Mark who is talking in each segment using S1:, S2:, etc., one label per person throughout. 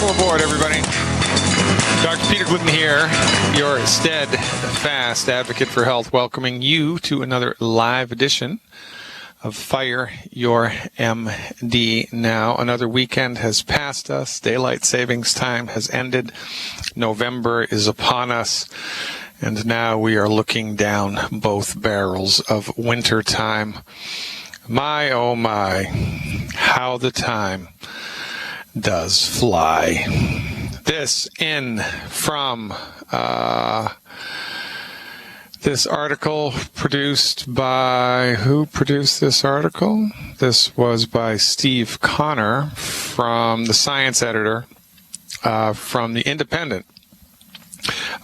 S1: Welcome aboard, everybody. Dr. Peter Glidden here, your steadfast advocate for health, welcoming you to another live edition of Fire Your MD Now. Another weekend has passed us. Daylight savings time has ended. November is upon us. And now we are looking down both barrels of winter time. My, oh my, how the time does fly. This in from this article produced by, who produced this article? This was by Steve Connor, from the science editor from The Independent.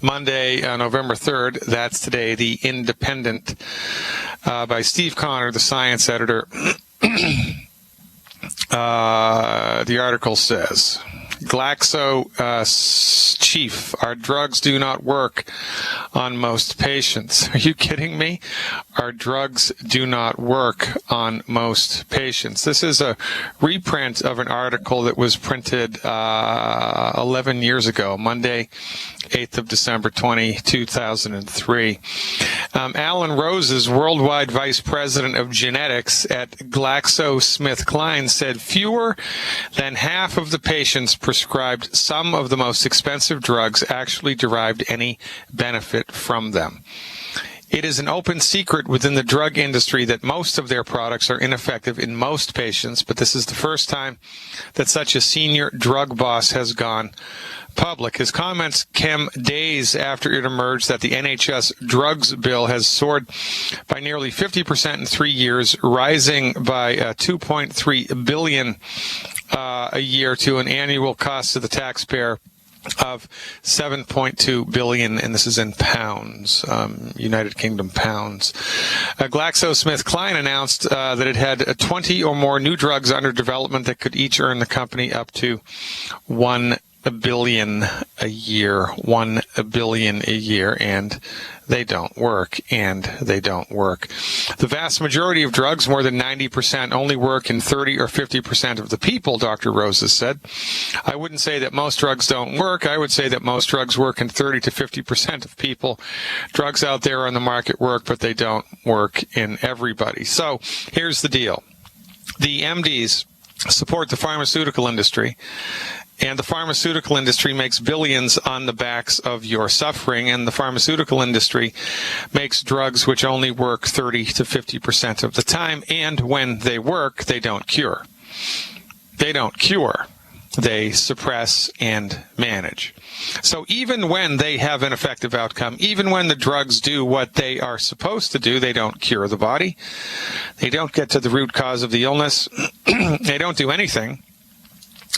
S1: Monday, November 3rd, that's today, The Independent, by Steve Connor, the science editor. The article says, Glaxo chief, our drugs do not work on most patients. Are you kidding me? Our drugs do not work on most patients. This is a reprint of an article that was printed 11 years ago, Monday, 8th of December, 2003. Alan Roses, worldwide vice president of genetics at GlaxoSmithKline, said fewer than half of the patients prescribed some of the most expensive drugs actually derived any benefit from them. It is an open secret within the drug industry that most of their products are ineffective in most patients, but this is the first time that such a senior drug boss has gone public. His comments came days after it emerged that the NHS drugs bill has soared by nearly 50% in 3 years, rising by $2.3 billion a year to an annual cost to the taxpayer of $7.2 billion, and this is in pounds, United Kingdom pounds. GlaxoSmithKline announced that it had 20 or more new drugs under development that could each earn the company up to $1 billion a year, $1 billion a year, and they don't work, The vast majority of drugs, more than 90%, only work in 30 or 50% of the people, Dr. Roses said. I wouldn't say that most drugs don't work. I would say that most drugs work in 30 to 50% of people. Drugs out there on the market work, but they don't work in everybody. So here's the deal. The MDs support the pharmaceutical industry, and the pharmaceutical industry makes billions on the backs of your suffering, and the pharmaceutical industry makes drugs which only work 30 to 50% of the time, and when they work, they don't cure. They don't cure. They suppress and manage. So even when they have an effective outcome, even when the drugs do what they are supposed to do, they don't cure the body. They don't get to the root cause of the illness. They don't do anything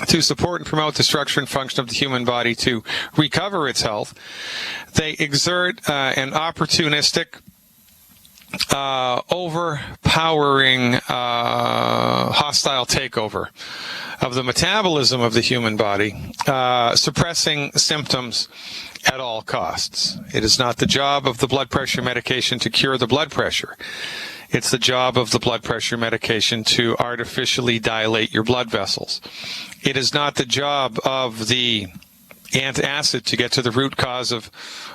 S1: to support and promote the structure and function of the human body to recover its health. They exert an opportunistic, overpowering, hostile takeover of the metabolism of the human body, suppressing symptoms at all costs. It is not the job of the blood pressure medication to cure the blood pressure. It's the job of the blood pressure medication to artificially dilate your blood vessels. It is not the job of the antacid to get to the root cause of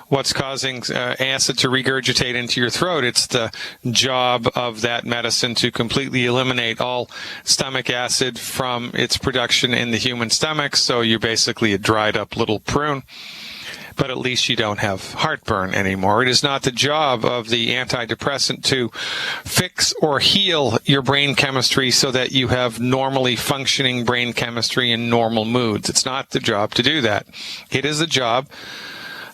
S1: what's causing acid to regurgitate into your throat. It's the job of that medicine to completely eliminate all stomach acid from its production in the human stomach, so you're basically a dried up little prune. But at least you don't have heartburn anymore. It is not the job of the antidepressant to fix or heal your brain chemistry so that you have normally functioning brain chemistry and normal moods. It's not the job to do that. It is the job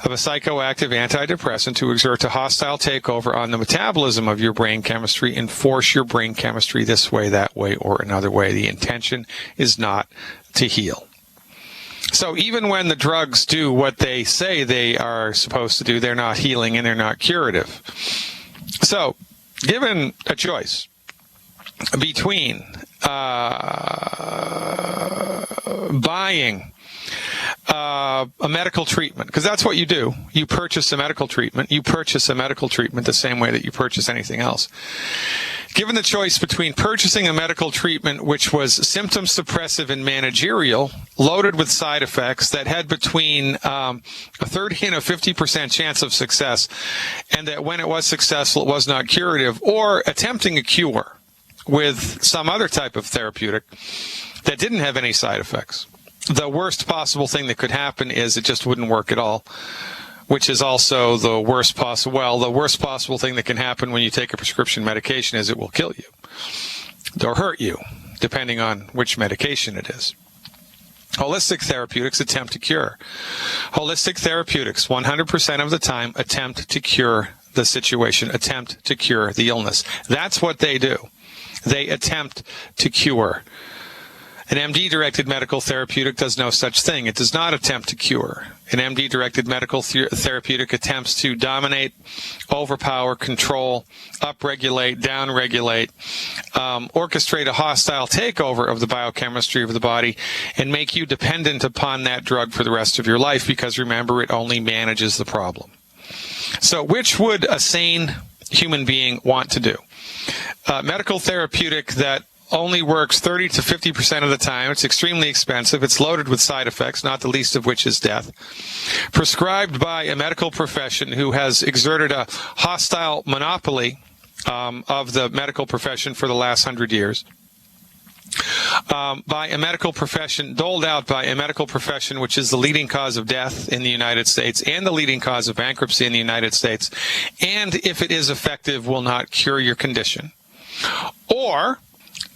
S1: of a psychoactive antidepressant to exert a hostile takeover on the metabolism of your brain chemistry and force your brain chemistry this way, that way, or another way. The intention is not to heal. So even when the drugs do what they say they are supposed to do, they're not healing and they're not curative. So given a choice between buying a medical treatment, because that's what you do. You purchase a medical treatment. You purchase a medical treatment the same way that you purchase anything else. Given the choice between purchasing a medical treatment which was symptom suppressive and managerial, loaded with side effects that had between a 30 and a 50% chance of success, and that when it was successful, it was not curative, or attempting a cure with some other type of therapeutic that didn't have any side effects, the worst possible thing that could happen is it just wouldn't work at all, which is also the worst possible. Well, the worst possible thing that can happen when you take a prescription medication is it will kill you or hurt you, depending on which medication it is. Holistic therapeutics attempt to cure. Holistic therapeutics, 100% of the time, attempt to cure the situation, attempt to cure the illness. That's what they do. They attempt to cure. An MD-directed medical therapeutic does no such thing. It does not attempt to cure. An MD-directed medical therapeutic attempts to dominate, overpower, control, upregulate, downregulate, orchestrate a hostile takeover of the biochemistry of the body, and make you dependent upon that drug for the rest of your life, because remember, it only manages the problem. So which would a sane human being want to do? Medical therapeutic that only works 30 to 50% of the time. It's extremely expensive. It's loaded with side effects, not the least of which is death. Prescribed by a medical profession who has exerted a hostile monopoly of the medical profession for the last 100 years. By a medical profession, doled out by a medical profession which is the leading cause of death in the United States and the leading cause of bankruptcy in the United States, and if it is effective, will not cure your condition. Or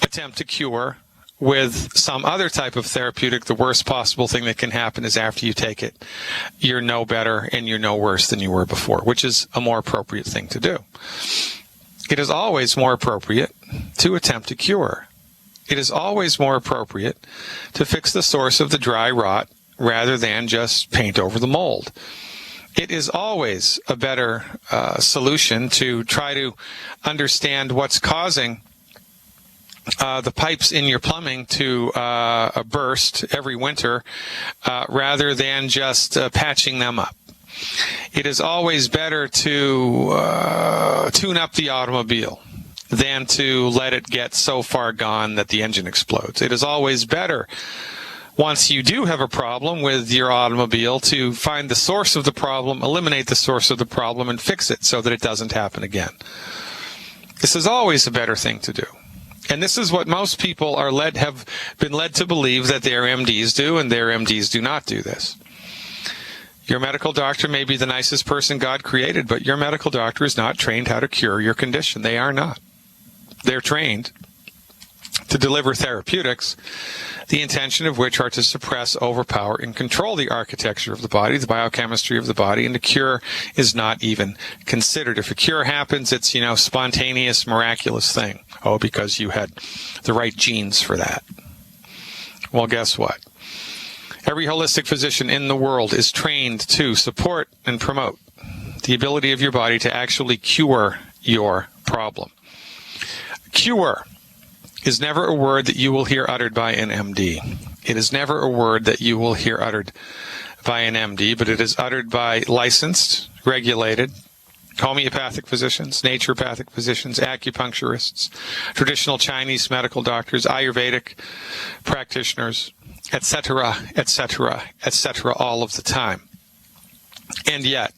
S1: attempt to cure with some other type of therapeutic. The worst possible thing that can happen is after you take it, you're no better and you're no worse than you were before, which is a more appropriate thing to do. It is always more appropriate to attempt to cure. It is always more appropriate to fix the source of the dry rot rather than just paint over the mold. It is always a better solution to try to understand what's causing the pipes in your plumbing to burst every winter rather than just patching them up. It is always better to tune up the automobile than to let it get so far gone that the engine explodes. It is always better, once you do have a problem with your automobile, to find the source of the problem, eliminate the source of the problem, and fix it so that it doesn't happen again. This is always a better thing to do. And this is what most people have been led to believe that their MDs do, and their MDs do not do this. Your medical doctor may be the nicest person God created, but your medical doctor is not trained how to cure your condition. They are not. They're trained to deliver therapeutics, the intention of which are to suppress, overpower, and control the architecture of the body, the biochemistry of the body, and a cure is not even considered. If a cure happens, it's, spontaneous, miraculous thing. Oh, because you had the right genes for that. Well, guess what? Every holistic physician in the world is trained to support and promote the ability of your body to actually cure your problem. Cure is never a word that you will hear uttered by an MD. It is never a word that you will hear uttered by an MD, but it is uttered by licensed, regulated, homeopathic physicians, naturopathic physicians, acupuncturists, traditional Chinese medical doctors, Ayurvedic practitioners, etc., etc., etc., all of the time. And yet,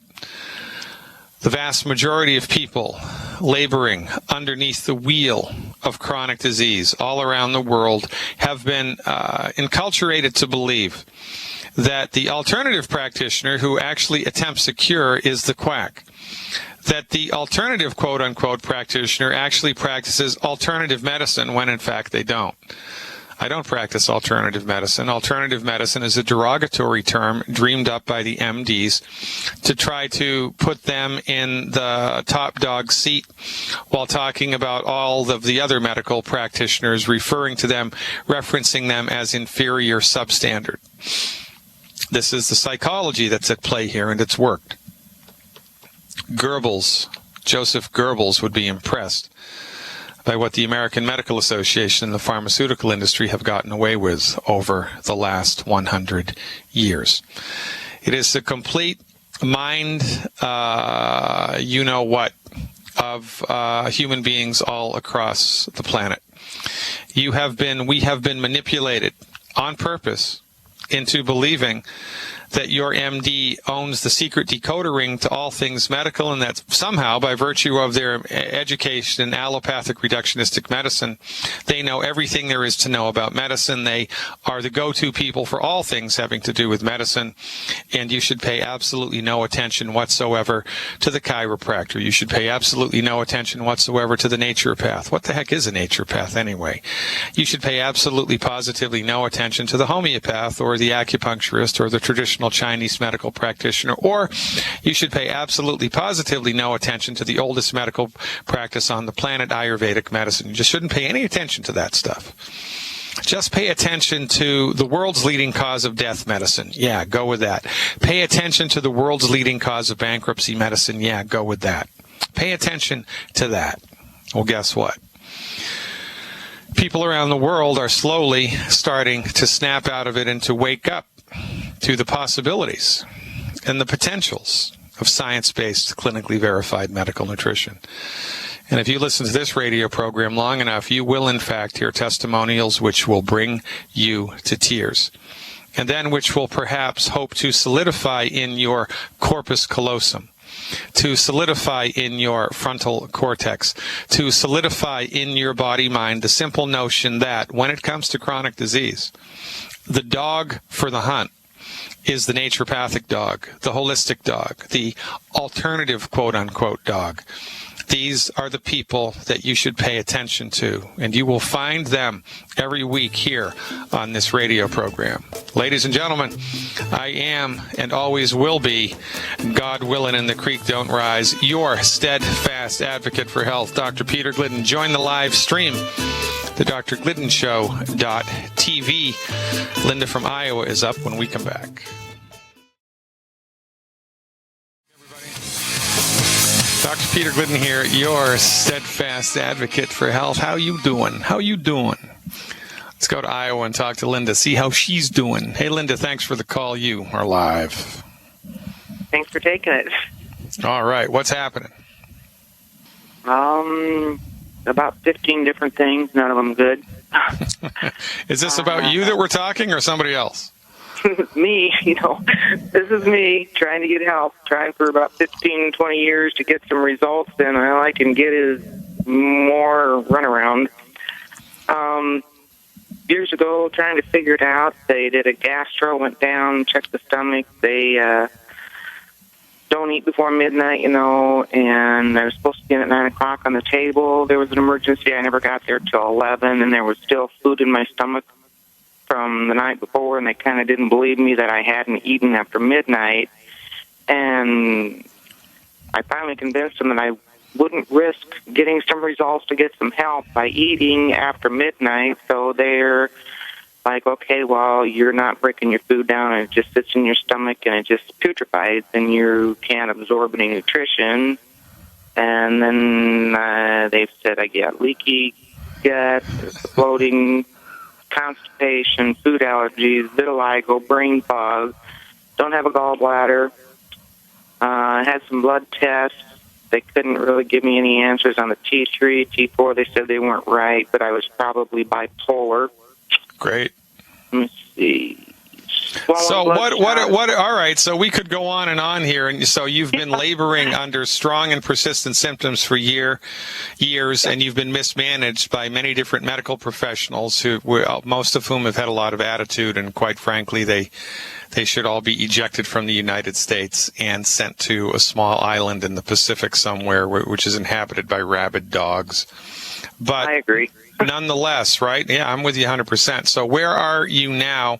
S1: the vast majority of people laboring underneath the wheel of chronic disease all around the world have been enculturated to believe that the alternative practitioner who actually attempts a cure is the quack. That the alternative quote-unquote practitioner actually practices alternative medicine when in fact they don't. I don't practice alternative medicine. Alternative medicine is a derogatory term dreamed up by the MDs to try to put them in the top dog seat while talking about all of the other medical practitioners, referring to them, referencing them as inferior substandard. This is the psychology that's at play here, and it's worked. Joseph Goebbels would be impressed by what the American Medical Association and the pharmaceutical industry have gotten away with over the last 100 years. It is a complete mind, you-know-what of human beings all across the planet. We have been manipulated on purpose into believing that your MD owns the secret decoder ring to all things medical, and that somehow, by virtue of their education in allopathic reductionistic medicine, they know everything there is to know about medicine. They are the go-to people for all things having to do with medicine, and you should pay absolutely no attention whatsoever to the chiropractor. You should pay absolutely no attention whatsoever to the naturopath. What the heck is a naturopath anyway? You should pay absolutely positively no attention to the homeopath or the acupuncturist or the traditional Chinese medical practitioner, or you should pay absolutely positively no attention to the oldest medical practice on the planet, Ayurvedic medicine. You just shouldn't pay any attention to that stuff. Just pay attention to the world's leading cause of death medicine. Yeah, go with that. Pay attention to the world's leading cause of bankruptcy medicine. Yeah, go with that. Pay attention to that. Well, guess what? People around the world are slowly starting to snap out of it and to wake up to the possibilities and the potentials of science-based, clinically verified medical nutrition. And if you listen to this radio program long enough, you will in fact hear testimonials which will bring you to tears, and then which will perhaps hope to solidify in your corpus callosum, to solidify in your frontal cortex, to solidify in your body-mind the simple notion that when it comes to chronic disease, the dog for the hunt is the naturopathic dog, the holistic dog, the alternative quote-unquote dog. These are the people that you should pay attention to, and you will find them every week here on this radio program. Ladies and gentlemen, I am and always will be, God willing and the creek don't rise, your steadfast advocate for health, Dr. Peter Glidden. Join the live stream, the drgliddenshow.tv. Linda from Iowa is up when we come back. Dr. Peter Glidden here, your steadfast advocate for health. How you doing? How you doing? Let's go to Iowa and talk to Linda, see how she's doing. Hey, Linda, thanks for the call. You are live.
S2: Thanks for taking it.
S1: All right, what's happening?
S2: About 15 different things, none of them good.
S1: Is this about you that we're talking or somebody else?
S2: Me, this is me trying to get help, trying for about 15, 20 years to get some results, and all I can get is more runaround. Years ago, trying to figure it out, they did a gastro, went down, checked the stomach. They don't eat before midnight, and I was supposed to be in at 9 o'clock on the table. There was an emergency. I never got there till 11, and there was still food in my stomach from the night before, and they kind of didn't believe me that I hadn't eaten after midnight. And I finally convinced them that I wouldn't risk getting some results to get some help by eating after midnight. So they're like, okay, well, you're not breaking your food down, and it just sits in your stomach, and it just putrefies, and you can't absorb any nutrition. And then they've said I get leaky gut, bloating, constipation, food allergies, vitiligo, brain fog, don't have a gallbladder, had some blood tests. They couldn't really give me any answers on the T3, T4. They said they weren't right, but I was probably bipolar.
S1: Great.
S2: Let me see.
S1: So what, all right, so we could go on and on here. And so you've been laboring under strong and persistent symptoms for years, and you've been mismanaged by many different medical professionals most of whom have had a lot of attitude, and quite frankly, they should all be ejected from the United States and sent to a small island in the Pacific somewhere, which is inhabited by rabid dogs. But
S2: I agree.
S1: Nonetheless, right? Yeah, I'm with you 100%. So where are you now?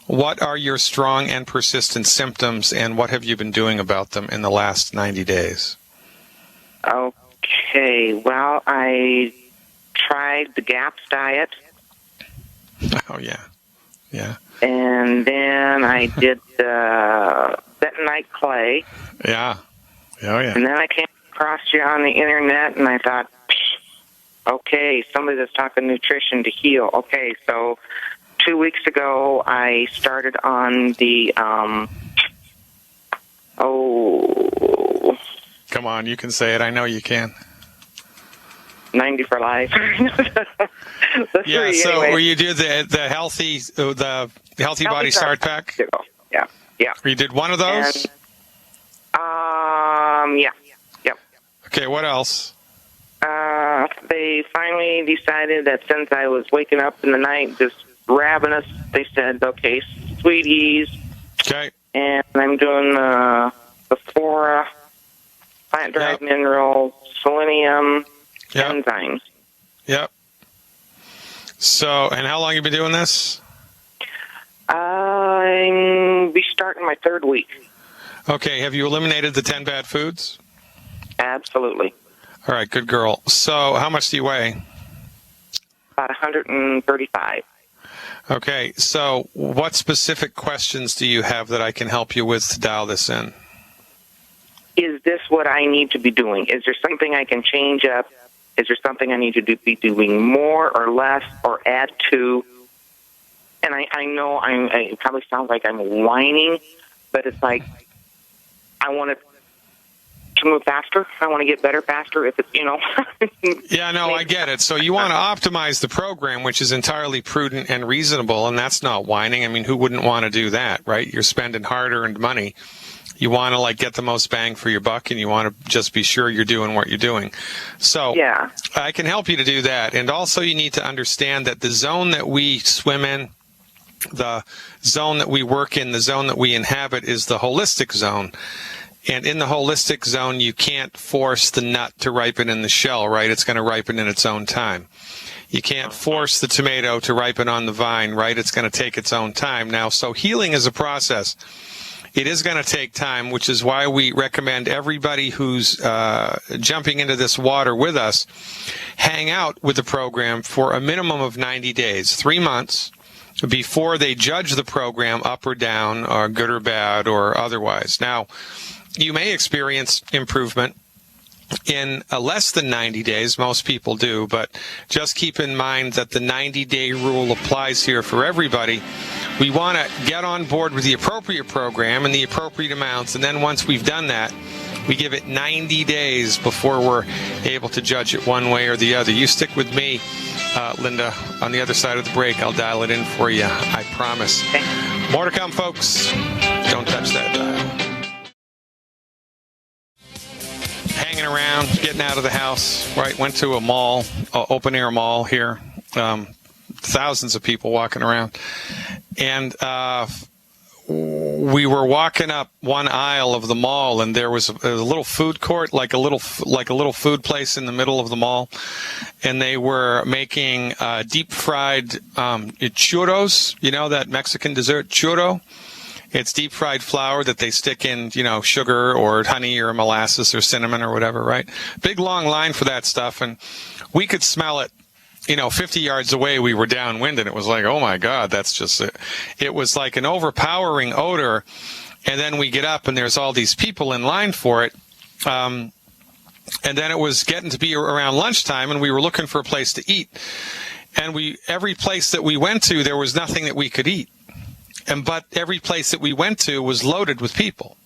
S1: What are your strong and persistent symptoms, and what have you been doing about them in the last 90 days?
S2: Okay, well, I tried the GAPS diet.
S1: Oh, yeah. Yeah.
S2: And then I did the bentonite clay.
S1: Yeah. Oh, yeah.
S2: And then I came across you on the internet, and I thought, okay, somebody that's talking nutrition to heal. Okay, so 2 weeks ago, I started on the,
S1: Come on, you can say it. I know you can.
S2: 90 for life.
S1: Yeah,
S2: three,
S1: so
S2: anyway.
S1: where you did the healthy body start pack?
S2: Yeah.
S1: You did one of those?
S2: Yeah. Yep.
S1: Okay, what else?
S2: They finally decided that since I was waking up in the night just ravenous, they said, okay, sweeties,
S1: Okay.
S2: and I'm doing the Flora, plant-derived minerals, selenium, enzymes.
S1: Yep. So, and how long have you been doing this?
S2: I'm be starting my third week.
S1: Okay, have you eliminated the 10 bad foods?
S2: Absolutely.
S1: All right, good girl. So, how much do you weigh?
S2: About 135.
S1: Okay, so what specific questions do you have that I can help you with to dial this in?
S2: Is this what I need to be doing? Is there something I can change up? Is there something I need to be doing more or less or add to? And I know it probably sounds like I'm whining, but it's like I want to move faster. I want to get better faster if it's,
S1: Yeah, no, I get it. So you want to optimize the program, which is entirely prudent and reasonable, and that's not whining. I mean, who wouldn't want to do that, right? You're spending hard-earned money. You want to get the most bang for your buck, and you want to just be sure you're doing what you're doing. So
S2: yeah.
S1: I can help you to do that. And also you need to understand that the zone that we swim in, the zone that we work in, the zone that we inhabit is the holistic zone. And in the holistic zone, you can't force the nut to ripen in the shell, right? It's going to ripen in its own time. You can't force the tomato to ripen on the vine, right? It's going to take its own time. Now, so healing is a process. It is going to take time, which is why we recommend everybody who's jumping into this water with us hang out with the program for a minimum of 90 days, 3 months, before they judge the program up or down, or good or bad, or otherwise. Now, you may experience improvement in less than 90 days. Most people do, but just keep in mind that the 90-day rule applies here for everybody. We want to get on board with the appropriate program and the appropriate amounts, and then once we've done that, we give it 90 days before we're able to judge it one way or the other. You stick with me, Linda. On the other side of the break, I'll dial it in for you. I promise. More to come, folks. Don't touch that dial. Hanging around, getting out of the house, right? Went to a mall, open-air mall here. Thousands of people walking around. And we were walking up one aisle of the mall, and there was a little food court, like a little food place in the middle of the mall, and they were making deep-fried churros. You know that Mexican dessert, churro? It's deep-fried flour that they stick in, sugar or honey or molasses or cinnamon or whatever, right? Big, long line for that stuff, and we could smell it. 50 yards away, we were downwind, and it was like, oh my God, that's just it. It was like an overpowering odor. And then we get up, and there's all these people in line for it. And then it was getting to be around lunchtime, and we were looking for a place to eat. And every place that we went to, there was nothing that we could eat. But every place that we went to was loaded with people.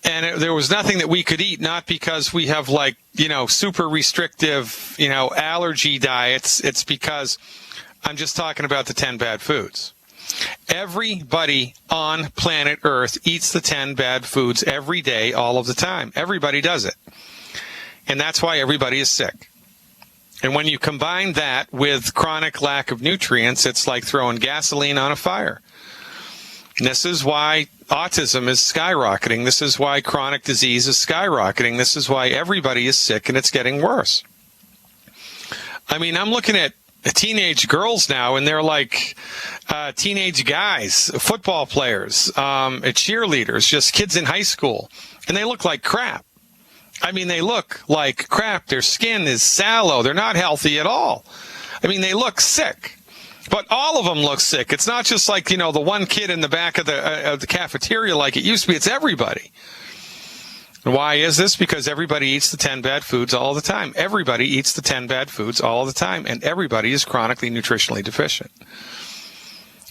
S1: And there was nothing that we could eat, not because we have super restrictive, allergy diets. It's because I'm just talking about the 10 bad foods. Everybody on planet Earth eats the 10 bad foods every day, all of the time. Everybody does it. And that's why everybody is sick. And when you combine that with chronic lack of nutrients, it's like throwing gasoline on a fire. And this is why autism is skyrocketing. This is why chronic disease is skyrocketing. This is why everybody is sick, and it's getting worse. I mean, I'm looking at teenage girls now, and they're like teenage guys, football players, cheerleaders, just kids in high school, and they look like crap. I mean, they look like crap. Their skin is sallow. They're not healthy at all. I mean, they look sick. But all of them look sick. It's not just like, the one kid in the back of the cafeteria like it used to be. It's everybody. And why is this? Because everybody eats the 10 bad foods all the time. Everybody eats the 10 bad foods all the time. And everybody is chronically nutritionally deficient.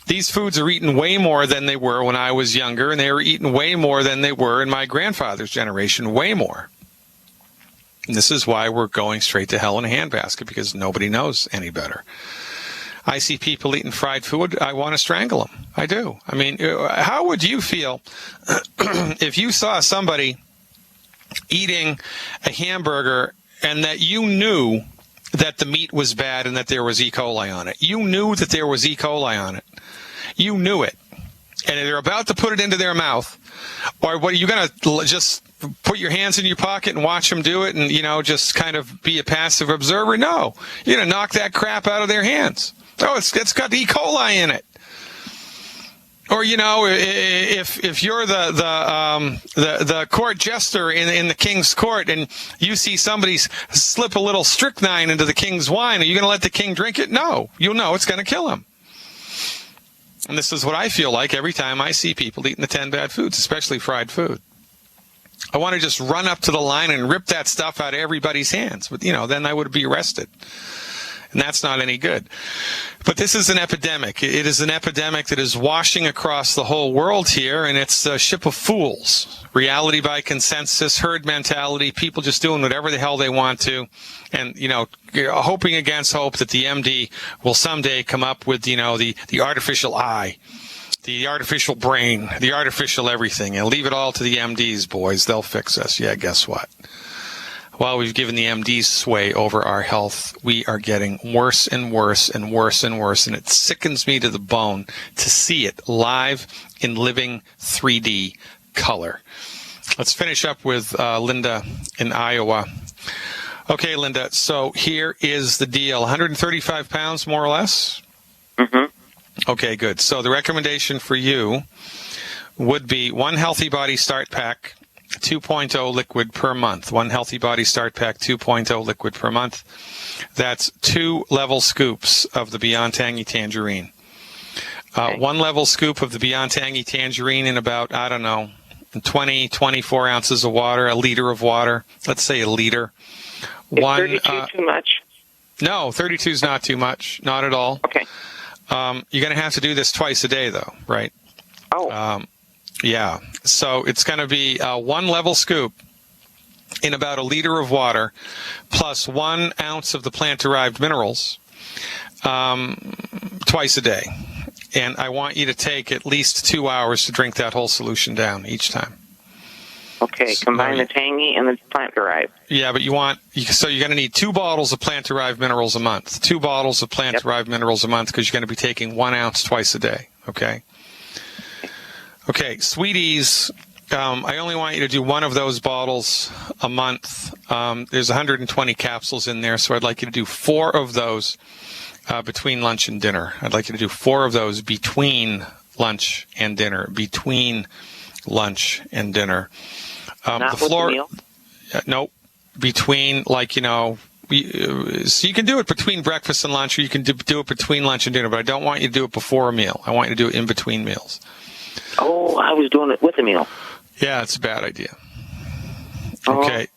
S1: These foods are eaten way more than they were when I was younger, and they were eaten way more than they were in my grandfather's generation, way more. And this is why we're going straight to hell in a handbasket, because nobody knows any better. I see people eating fried food. I want to strangle them. I do. I mean, how would you feel if you saw somebody eating a hamburger and that you knew that the meat was bad and that there was E. coli on it? You knew that there was E. coli on it. You knew it. And they're about to put it into their mouth. Or what, are you going to just put your hands in your pocket and watch them do it and, just kind of be a passive observer? No. You're going to knock that crap out of their hands. Oh, it's got E. coli in it. Or, if you're the court jester in the king's court and you see somebody slip a little strychnine into the king's wine, are you going to let the king drink it? No. You'll know it's going to kill him. And this is what I feel like every time I see people eating the 10 bad foods, especially fried food. I want to just run up to the line and rip that stuff out of everybody's hands. But, then I would be arrested. And that's not any good. But this is an epidemic. It is an epidemic that is washing across the whole world here, and it's a ship of fools. Reality by consensus, herd mentality, people just doing whatever the hell they want to, and, hoping against hope that the MD will someday come up with, the artificial eye, the artificial brain, the artificial everything, and leave it all to the MDs, boys. They'll fix us. Yeah, guess what? While we've given the MDs sway over our health, we are getting worse and worse and worse and worse, and it sickens me to the bone to see it live in living 3D color. Let's finish up with Linda in Iowa. Okay, Linda, so here is the deal. 135 pounds, more or less? Mm-hmm. Okay, good. So the recommendation for you would be one Healthy Body Start Pack, 2.0 liquid per month. One Healthy Body Start Pack, 2.0 liquid per month. That's 2 level scoops of the Beyond Tangy Tangerine.
S2: Okay.
S1: 1 level scoop of the Beyond Tangy Tangerine in about, 20, 24 ounces of water, a liter of water. Let's say a liter.
S2: Is 32 too much?
S1: No, 32 is not too much. Not at all.
S2: Okay.
S1: You're going to have to do this twice a day, though, right?
S2: Oh.
S1: Yeah, so it's going to be 1 level scoop in about a liter of water plus 1 ounce of the plant-derived minerals twice a day. And I want you to take at least 2 hours to drink that whole solution down each time.
S2: Okay, combine the tangy and the plant-derived.
S1: Yeah, but you're going to need 2 bottles of plant-derived minerals a month. 2 bottles of plant-derived minerals a month because you're going to be taking 1 ounce twice a day, okay? Okay, Sweeties, I only want you to do 1 of those bottles a month. There's 120 capsules in there, so I'd like you to do 4 of those between lunch and dinner. I'd like you to do 4 of those between lunch and dinner. Between lunch and dinner.
S2: Not with the meal?
S1: Nope. Between, so you can do it between breakfast and lunch, or you can do it between lunch and dinner, but I don't want you to do it before a meal. I want you to do it in between meals.
S2: Oh, I was doing it with a meal.
S1: Yeah, it's a bad idea. Okay.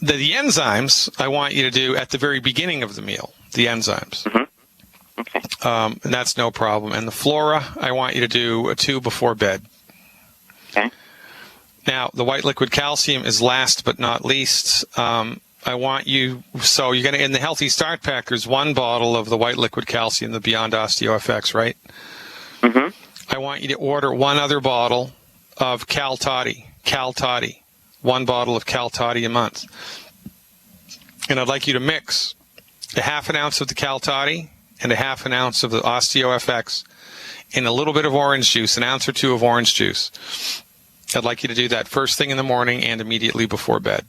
S1: The enzymes I want you to do at the very beginning of the meal, the enzymes.
S2: Mm-hmm. Okay.
S1: And that's no problem. And the flora, I want you to do 2 before bed.
S2: Okay.
S1: Now, the white liquid calcium is last but not least. I want you, so you're going to, in the Healthy Start Pack, there's 1 bottle of the white liquid calcium, the Beyond OsteoFX, right?
S2: Mm-hmm.
S1: I want you to order 1 other bottle of Cal Toddy. 1 bottle of Cal Toddy a month. And I'd like you to mix a half an ounce of the Cal Toddy and a half an ounce of the OsteoFX in a little bit of orange juice, 1 ounce or 2 of orange juice. I'd like you to do that first thing in the morning and immediately before bed.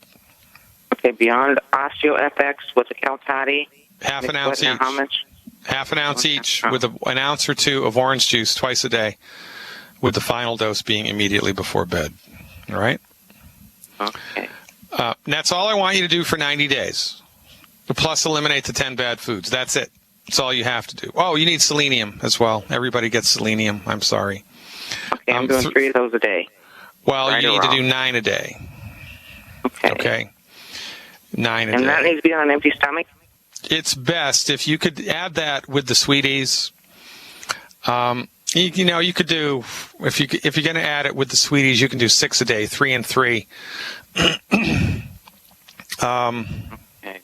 S2: Okay, Beyond OsteoFX with the Cal Toddy.
S1: Half an ounce each.
S2: How much?
S1: Half an ounce each with 1 ounce or 2 of orange juice twice a day, with the final dose being immediately before bed. All right?
S2: Okay.
S1: That's all I want you to do for 90 days. Plus eliminate the 10 bad foods. That's it. That's all you have to do. Oh, you need selenium as well. Everybody gets selenium. I'm sorry.
S2: Okay, I'm doing 3 of those a day.
S1: Well, right, you need to do 9 a day. Okay. 9 a day.
S2: And that needs to be on an empty stomach?
S1: It's best if you could add that with the Sweeties. You could do, if you're going to add it with the Sweeties, you can do 6 a day, 3 and 3.
S2: Okay.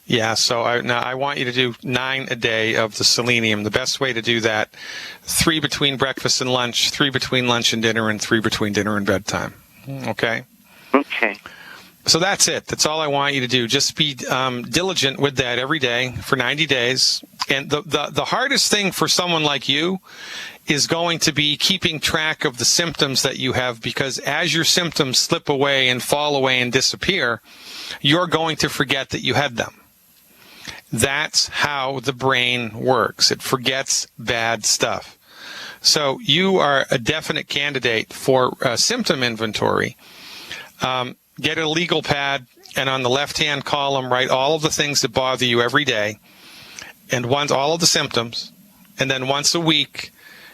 S1: Yeah, so now I want you to do 9 a day of the selenium. The best way to do that, 3 between breakfast and lunch, 3 between lunch and dinner, and 3 between dinner and bedtime. Okay?
S2: Okay.
S1: So that's it. That's all I want you to do. Just be diligent with that every day for 90 days. And the hardest thing for someone like you is going to be keeping track of the symptoms that you have, because as your symptoms slip away and fall away and disappear, you're going to forget that you had them. That's how the brain works. It forgets bad stuff. So you are a definite candidate for symptom inventory. Get a legal pad, and on the left-hand column, write all of the things that bother you every day, and all of the symptoms, and then once a week,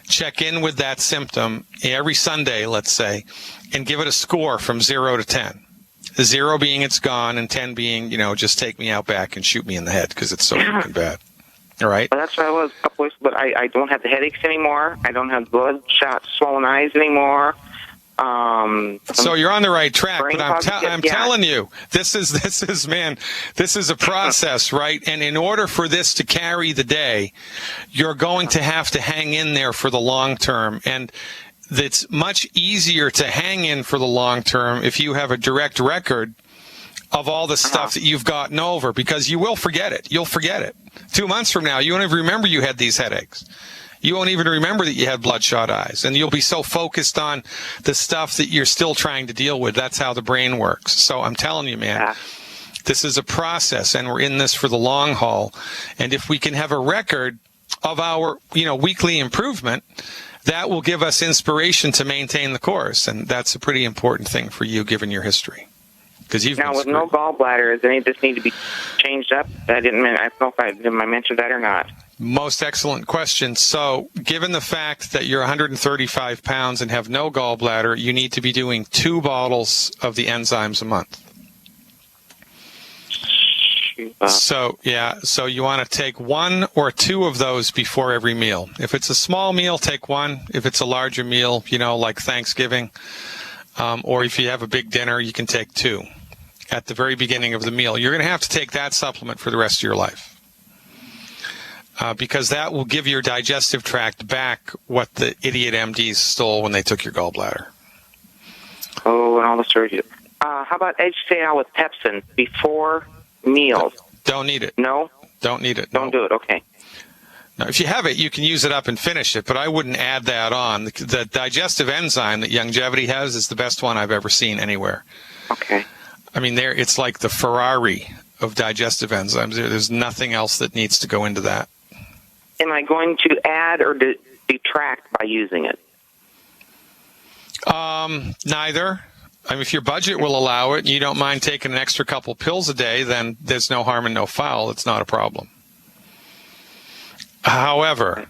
S1: check in with that symptom every Sunday, let's say, and give it a score from 0 to 10. 0 being it's gone, and 10 being, just take me out back and shoot me in the head because it's so fucking bad. All right?
S2: Well, that's what I was a couple weeks, but I don't have the headaches anymore. I don't have bloodshot, swollen eyes anymore.
S1: So you're on the right track, but I'm
S2: yeah.
S1: telling you, this is a process, right? And in order for this to carry the day, you're going to have to hang in there for the long term. And it's much easier to hang in for the long term if you have a direct record of all the stuff that you've gotten over, because you will forget it. You'll forget it. 2 months from now, you won't even remember you had these headaches. You won't even remember that you had bloodshot eyes, and you'll be so focused on the stuff that you're still trying to deal with. That's how the brain works. So I'm telling you, man, this is a process, and we're in this for the long haul. And if we can have a record of our, weekly improvement, that will give us inspiration to maintain the course. And that's a pretty important thing for you, given your history. Because you've
S2: now with no gallbladder, does any of this need to be changed up? I don't know if I mentioned that or not.
S1: Most excellent question. So, given the fact that you're 135 pounds and have no gallbladder, you need to be doing 2 bottles of the enzymes a month. So you want to take 1 or 2 of those before every meal. If it's a small meal, take 1. If it's a larger meal, like Thanksgiving, or if you have a big dinner, you can take 2 at the very beginning of the meal. You're going to have to take that supplement for the rest of your life. Because that will give your digestive tract back what the idiot MDs stole when they took your gallbladder.
S2: Oh, and all the surgery. How about HCl with pepsin before meals?
S1: Don't need it.
S2: No?
S1: Don't need it.
S2: Don't do it, okay.
S1: Now, if you have it, you can use it up and finish it, but I wouldn't add that on. The digestive enzyme that Youngevity has is the best one I've ever seen anywhere.
S2: Okay.
S1: I mean, it's like the Ferrari of digestive enzymes. There's nothing else that needs to go into that.
S2: Am I going to add or detract by using it?
S1: Neither. I mean, if your budget will allow it and you don't mind taking an extra couple pills a day, then there's no harm and no foul. It's not a problem. However,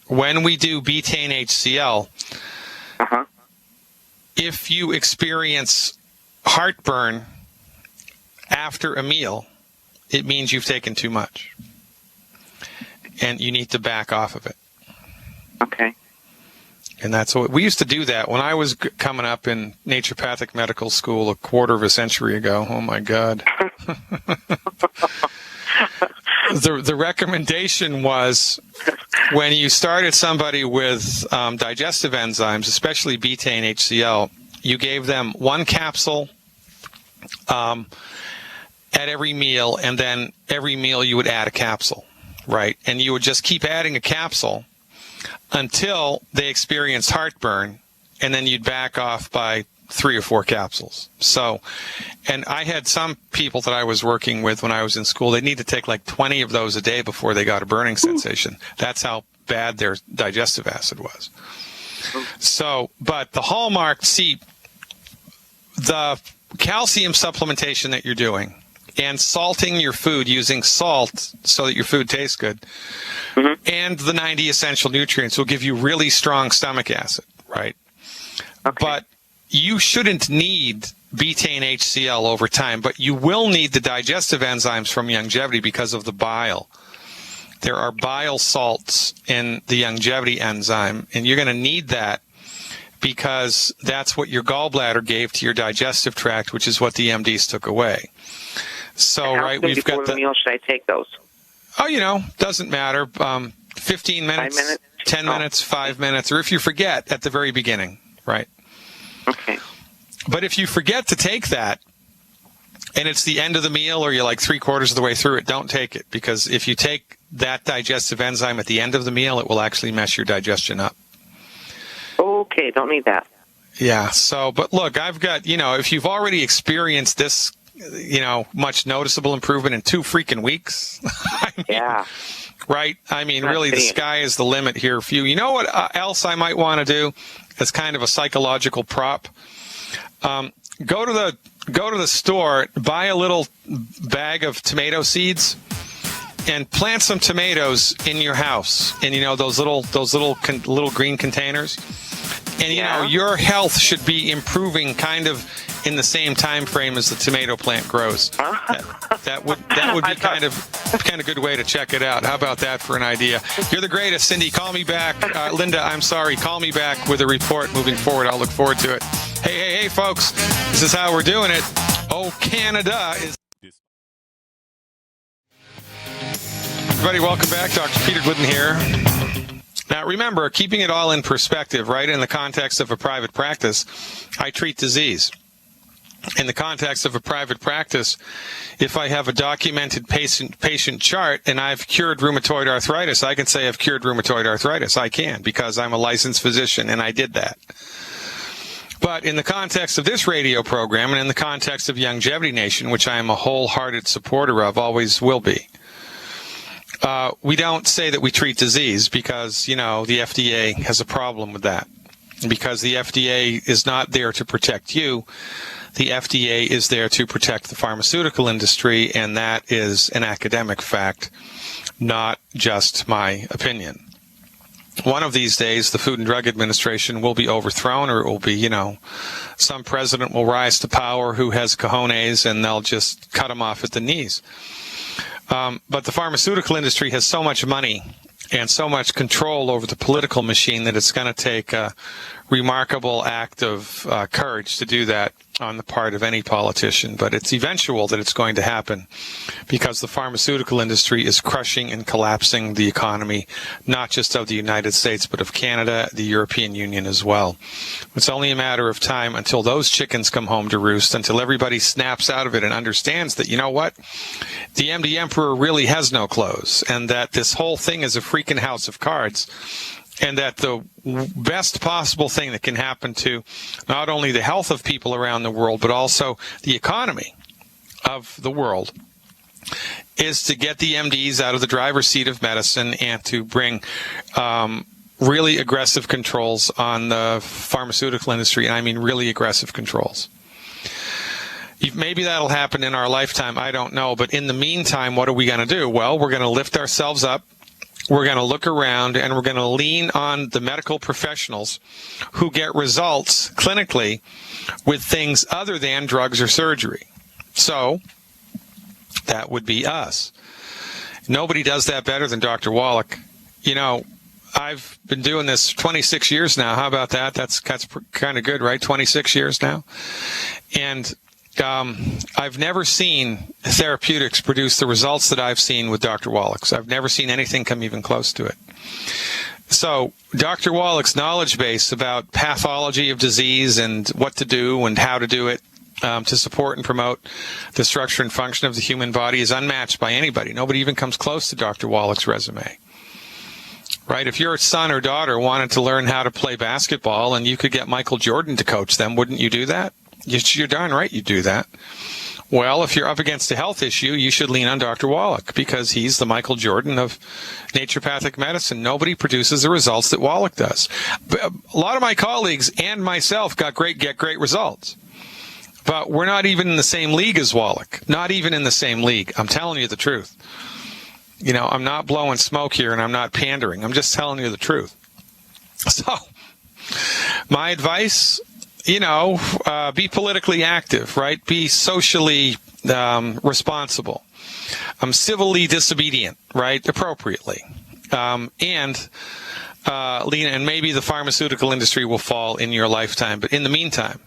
S1: when we do betaine HCl, if you experience heartburn after a meal, it means you've taken too much. And you need to back off of it.
S2: Okay.
S1: And that's what we used to do that when I was coming up in naturopathic medical school a quarter of a century ago. Oh my God. The recommendation was when you started somebody with digestive enzymes, especially betaine HCl, you gave them 1 capsule at every meal, and then every meal you would add a capsule. Right, and you would just keep adding a capsule until they experienced heartburn, and then you'd back off by 3 or 4 capsules. So, and I had some people that I was working with when I was in school, they need to take like 20 of those a day before they got a burning sensation. That's how bad their digestive acid was. So, but the hallmark, the calcium supplementation that you're doing, and salting your food using salt so that your food tastes good, and the 90 essential nutrients will give you really strong stomach acid, right? Okay. But you shouldn't need betaine HCl over time, but you will need the digestive enzymes from Youngevity because of the bile. There are bile salts in the Youngevity enzyme, and you're going to need that because that's what your gallbladder gave to your digestive tract, which is what the MDs took away. So,
S2: How
S1: right,
S2: soon
S1: we've
S2: before
S1: got
S2: the meal should I take those?
S1: Oh, doesn't matter. 15 minutes,
S2: 5 minutes?
S1: 10 minutes, 5 minutes, or if you forget at the very beginning, right?
S2: Okay.
S1: But if you forget to take that, and it's the end of the meal, or you're like 3/4 of the way through it, don't take it, because if you take that digestive enzyme at the end of the meal, it will actually mess your digestion up.
S2: Okay, don't need that.
S1: Yeah. So, but look, I've got, if you've already experienced this, much noticeable improvement in 2 freaking weeks.
S2: Yeah.
S1: Right? I mean, really, the sky is the limit here for you. You know what else I might want to do as kind of a psychological prop? Go to the store, buy a little bag of tomato seeds, and plant some tomatoes in your house. And those little green containers. And your health should be improving kind of in the same time frame as the tomato plant grows. That would be kind of good way to check it out. How about that for an idea? You're the greatest, Cindy. Call me back. Linda, I'm sorry. Call me back with a report moving forward. I'll look forward to it. Hey, folks. This is how we're doing it. Oh, Canada is... Everybody, welcome back. Dr. Peter Glidden here. Now, remember, keeping it all in perspective, right? In the context of a private practice, I treat disease. In the context of a private practice, if I have a documented patient chart and I've cured rheumatoid arthritis, I can say I've cured rheumatoid arthritis. I can, because I'm a licensed physician and I did that. But in the context of this radio program and in the context of Longevity Nation, which I am a wholehearted supporter of, always will be, we don't say that we treat disease, because, the FDA has a problem with that. Because the FDA is not there to protect you. The FDA is there to protect the pharmaceutical industry, and that is an academic fact, not just my opinion. One of these days, the Food and Drug Administration will be overthrown, or it will be, some president will rise to power who has cojones, and they'll just cut him off at the knees. But the pharmaceutical industry has so much money and so much control over the political machine that it's going to take a remarkable act of courage to do that on the part of any politician. But it's eventual that it's going to happen, because the pharmaceutical industry is crushing and collapsing the economy, not just of the United States, but of Canada, the European Union as well. It's only a matter of time until those chickens come home to roost, until everybody snaps out of it and understands that, the MD Emperor really has no clothes, and that this whole thing is a freaking house of cards. And that the best possible thing that can happen to not only the health of people around the world, but also the economy of the world, is to get the MDs out of the driver's seat of medicine and to bring really aggressive controls on the pharmaceutical industry. And I mean really aggressive controls. Maybe that'll happen in our lifetime. I don't know. But in the meantime, what are we going to do? Well, we're going to lift ourselves up. We're going to look around, and we're going to lean on the medical professionals who get results clinically with things other than drugs or surgery. So that would be us. Nobody does that better than Dr. Wallach. I've been doing this 26 years now. How about that? That's kind of good, right? 26 years now. And I've never seen therapeutics produce the results that I've seen with Dr. Wallach's. I've never seen anything come even close to it. So Dr. Wallach's knowledge base about pathology of disease and what to do and how to do it to support and promote the structure and function of the human body is unmatched by anybody. Nobody even comes close to Dr. Wallach's resume. Right? If your son or daughter wanted to learn how to play basketball and you could get Michael Jordan to coach them, wouldn't you do that? You're darn right you do that. Well, if you're up against a health issue, you should lean on Dr. Wallach, because he's the Michael Jordan of naturopathic medicine. Nobody produces the results that Wallach does. A lot of my colleagues and myself get great results. But we're not even in the same league as Wallach. Not even in the same league. I'm telling you the truth. I'm not blowing smoke here, and I'm not pandering. I'm just telling you the truth. So, my advice... be politically active, right? Be socially responsible. Civilly disobedient, right? Appropriately. And Lena, and maybe the pharmaceutical industry will fall in your lifetime, but in the meantime,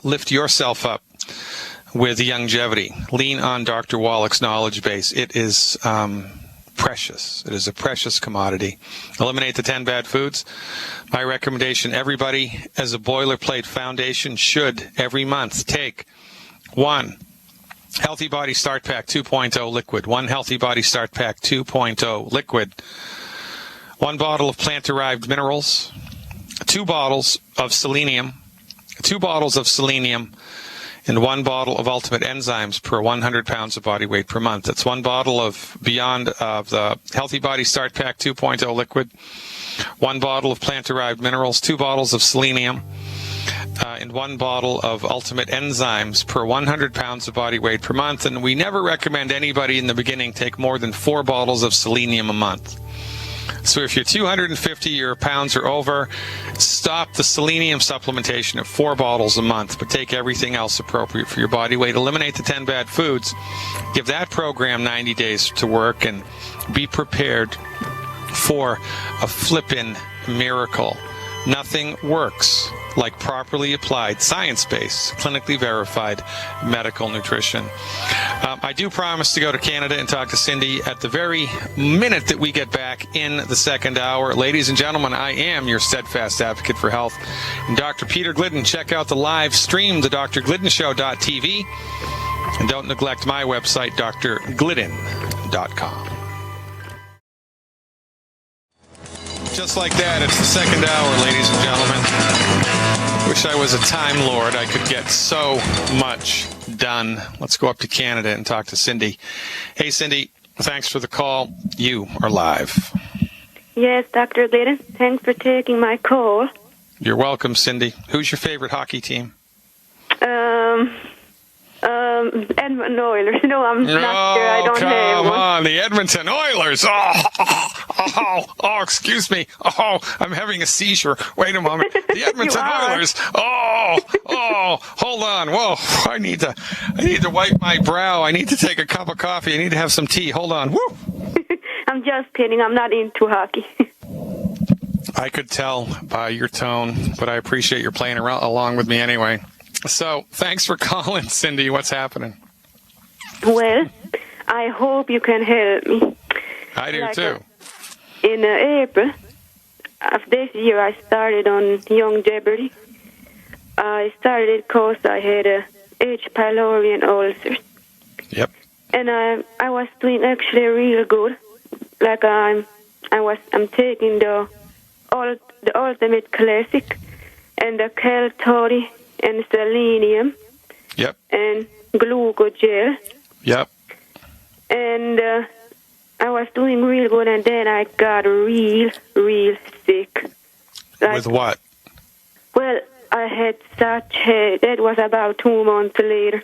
S1: lift yourself up with longevity. Lean on Dr. Wallach's knowledge base. It is precious. It is a precious commodity. Eliminate the 10 bad foods. My recommendation, everybody as a boilerplate foundation should every month take 1 Healthy Body Start Pack 2.0 liquid, 1 Healthy Body Start Pack 2.0 liquid, 1 bottle of plant-derived minerals, 2 bottles of selenium, 2 bottles of selenium, and 1 bottle of Ultimate Enzymes per 100 pounds of body weight per month. That's 1 bottle of Beyond of the Healthy Body Start Pack 2.0 liquid, 1 bottle of plant-derived minerals, 2 bottles of selenium, and 1 bottle of Ultimate Enzymes per 100 pounds of body weight per month. And we never recommend anybody in the beginning take more than 4 bottles of selenium a month. So if you're 250 pounds or over, stop the selenium supplementation at 4 bottles a month, but take everything else appropriate for your body weight. Eliminate the 10 bad foods. Give that program 90 days to work and be prepared for a flippin' miracle. Nothing works like properly applied, science-based, clinically verified medical nutrition. I do promise to go to Canada and talk to Cindy at the very minute that we get back in the second hour. Ladies and gentlemen, I am your steadfast advocate for health. And Dr. Peter Glidden. Check out the live stream, the drgliddenshow.tv. And don't neglect my website, drglidden.com. Just like that, it's the second hour, ladies and gentlemen. Wish I was a Time Lord. I could get so much done. Let's go up to Canada and talk to Cindy. Hey, Cindy, thanks for the call. You are live.
S3: Yes, Dr. Glidden. Thanks for taking my call.
S1: You're welcome, Cindy. Who's your favorite hockey team?
S3: Edmonton Oilers. No, I'm not sure. I don't have one.
S1: Come on, the Edmonton Oilers. Oh, excuse me. Oh, I'm having a seizure. Wait a moment. The Edmonton Oilers. Hold on. Whoa, I need to wipe my brow. I need to take a cup of coffee. I need to have some tea. Hold on. Woo.
S3: I'm just kidding. I'm not into hockey.
S1: I could tell by your tone, but I appreciate your playing along with me anyway. So, thanks for calling, Cindy. What's happening?
S3: Well, I hope you can help me.
S1: I do, too.
S3: In April of this year, I started on Young Jeopardy. I started because I had H. pylori and ulcers.
S1: Yep.
S3: And I was doing actually real good. Like I'm taking the Ultimate Classic and the Kel-Tody and selenium.
S1: Yep.
S3: And glucogel.
S1: Yep.
S3: And I was doing real good, and then I got real sick.
S1: With what?
S3: Well, I had that was about 2 months later.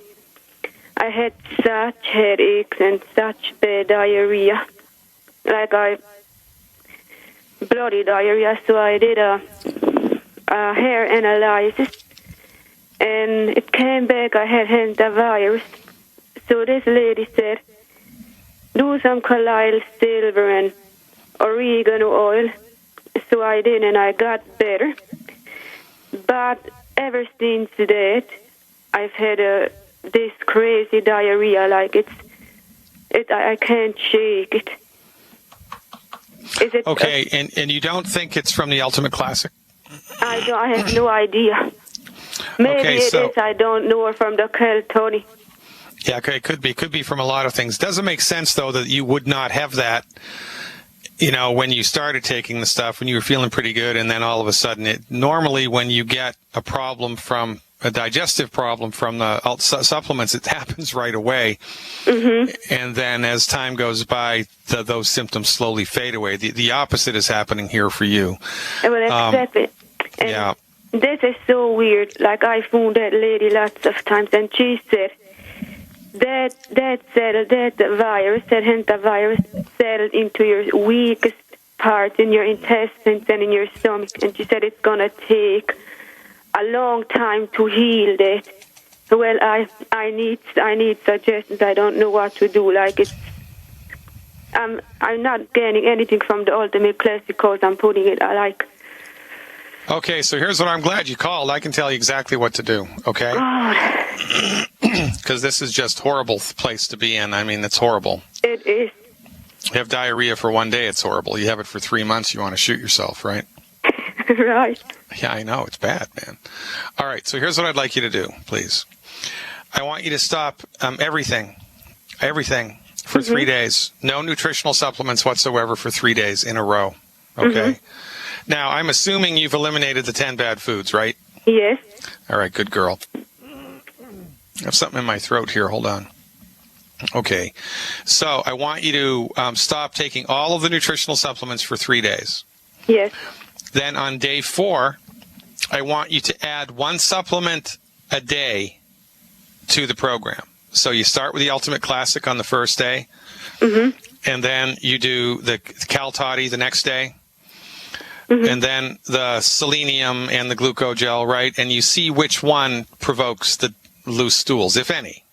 S3: I had such headaches and such bad diarrhea. Bloody diarrhea, so I did a hair analysis. And it came back, I had hantavirus. So this lady said, do some colloidal silver and oregano oil. So I did, and I got better. But ever since that, I've had this crazy diarrhea, like I can't shake it. Is it
S1: okay, and you don't think it's from the Ultimate Classic?
S3: I have no idea. Maybe it is. I don't know, or from the Kel-Tody.
S1: Yeah, okay, it could be from a lot of things. Doesn't make sense though that you would not have that. When you started taking the stuff, when you were feeling pretty good, and then all of a sudden, normally when you get a digestive problem from the supplements, it happens right away. Mm-hmm. And then as time goes by, those symptoms slowly fade away. The opposite is happening here for you.
S3: Well, exactly. And
S1: yeah.
S3: This is so weird. Like, I phoned that lady lots of times, and she said that hantavirus settled into your weakest parts in your intestines and in your stomach, and she said it's gonna take a long time to heal that. Well, I need suggestions. I don't know what to do. Like, I'm not gaining anything from the Ultimate Classic because I'm putting it. I like.
S1: Okay, so here's what I'm glad you called. I can tell you exactly what to do, okay? Because this is just horrible place to be in. I mean, it's horrible.
S3: It is.
S1: You have diarrhea for 1 day, it's horrible. You have it for 3 months, you want to shoot yourself, right?
S3: Right.
S1: Yeah, I know. It's bad, man. All right, so here's what I'd like you to do, please. I want you to stop everything for 3 days. No nutritional supplements whatsoever for 3 days in a row, okay? Now, I'm assuming you've eliminated the 10 bad foods, right?
S3: Yes.
S1: All right, good girl. I have something in my throat here. Hold on. Okay. So I want you to stop taking all of the nutritional supplements for 3 days.
S3: Yes.
S1: Then on day 4, I want you to add 1 supplement a day to the program. So you start with the Ultimate Classic on the first day, and then you do the Cal Toddy the next day, and then the selenium and the glucogel, right? And you see which one provokes the loose stools, if any.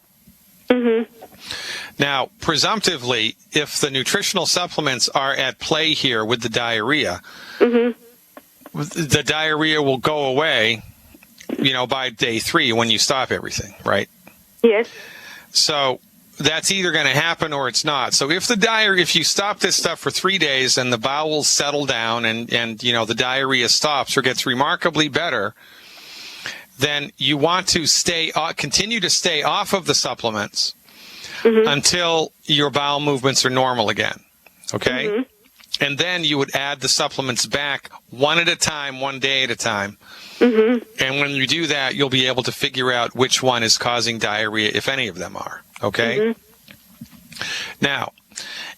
S1: Now, presumptively, if the nutritional supplements are at play here with the diarrhea, the diarrhea will go away, by day 3 when you stop everything, right?
S3: Yes.
S1: So that's either going to happen or it's not. So if you stop this stuff for 3 days and the bowels settle down and the diarrhea stops or gets remarkably better, then you want to continue to stay off of the supplements until your bowel movements are normal again. Okay? And then you would add the supplements back one at a time, 1 day at a time. And when you do that, you'll be able to figure out which one is causing diarrhea, if any of them are. Okay? Now,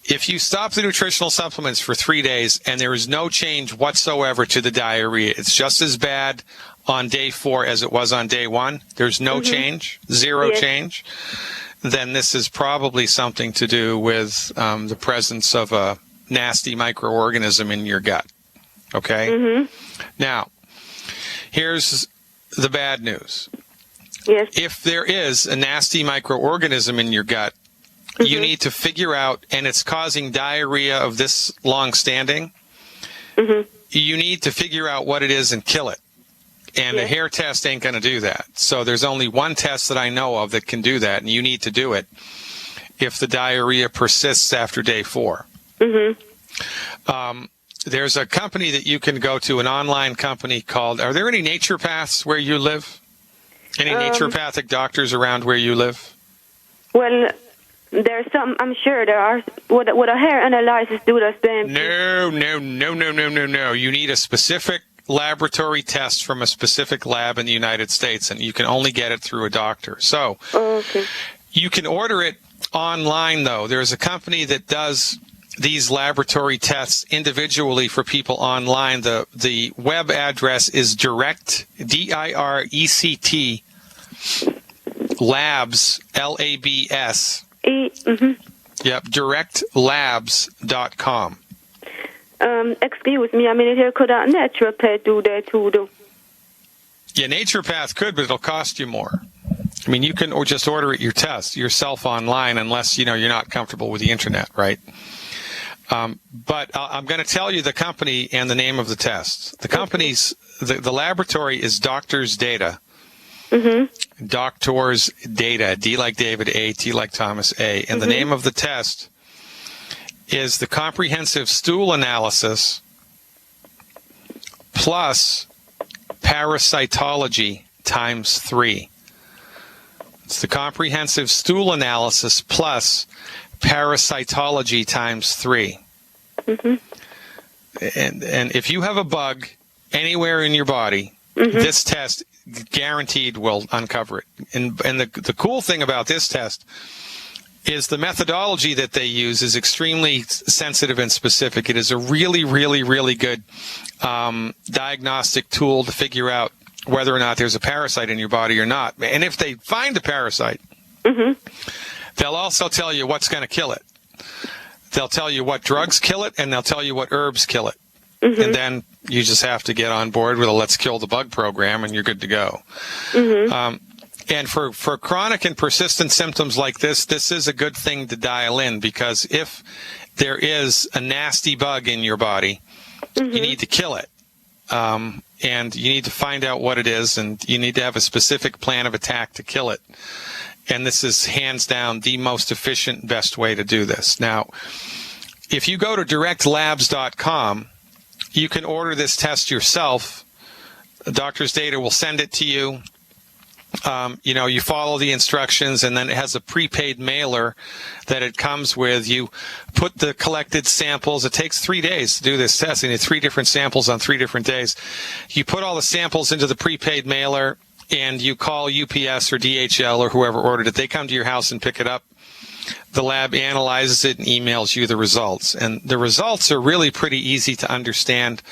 S1: if you stop the nutritional supplements for 3 days and there is no change whatsoever to the diarrhea, it's just as bad on day 4 as it was on day 1, there's no change, zero change, then this is probably something to do with the presence of a nasty microorganism in your gut. Okay? Now, here's the bad news.
S3: Yes.
S1: If there is a nasty microorganism in your gut, you need to figure out, and it's causing diarrhea of this long standing, you need to figure out what it is and kill it. And a hair test ain't going to do that. So there's only one test that I know of that can do that, and you need to do it if the diarrhea persists after day 4. There's a company that you can go to, an online company called, are there any naturopaths where you live? Any naturopathic doctors around where you live?
S3: Well, there's some, I'm sure there are. Would a hair analysis do the same?
S1: No. You need a specific laboratory test from a specific lab in the United States, and you can only get it through a doctor. So you can order it online, though. There's a company that does these laboratory tests individually for people online. The web address is direct, DIRECT, labs, LABS. Yep, directlabs.com.
S3: Excuse me, I mean, here could a naturopath do that too, though?
S1: Yeah, naturopath could, but it'll cost you more. I mean, you can just order it yourself online, unless, you're not comfortable with the internet, right? But I'm going to tell you the company and the name of the test. The company's, the laboratory is Doctors Data. Doctors Data, D like David, A, T like Thomas, A. And the name of the test is the Comprehensive Stool Analysis plus Parasitology times 3. It's the Comprehensive Stool Analysis plus Parasitology times 3. And if you have a bug anywhere in your body, this test guaranteed will uncover it. And the cool thing about this test is the methodology that they use is extremely sensitive and specific. It is a really, really, really good diagnostic tool to figure out whether or not there's a parasite in your body or not. And if they find a parasite, they'll also tell you what's going to kill it. They'll tell you what drugs kill it, and they'll tell you what herbs kill it. And then you just have to get on board with a Let's Kill the Bug program, and you're good to go. And for chronic and persistent symptoms like this is a good thing to dial in, because if there is a nasty bug in your body, you need to kill it. And you need to find out what it is, and you need to have a specific plan of attack to kill it. And this is hands down the most efficient, best way to do this. Now, if you go to directlabs.com, you can order this test yourself. Doctor's Data will send it to you. You follow the instructions, and then it has a prepaid mailer that it comes with. You put the collected samples. It takes 3 days to do this test. You need 3 different samples on 3 different days. You put all the samples into the prepaid mailer, and you call UPS or DHL or whoever ordered it. They come to your house and pick it up. The lab analyzes it and emails you the results. And the results are really pretty easy to understand.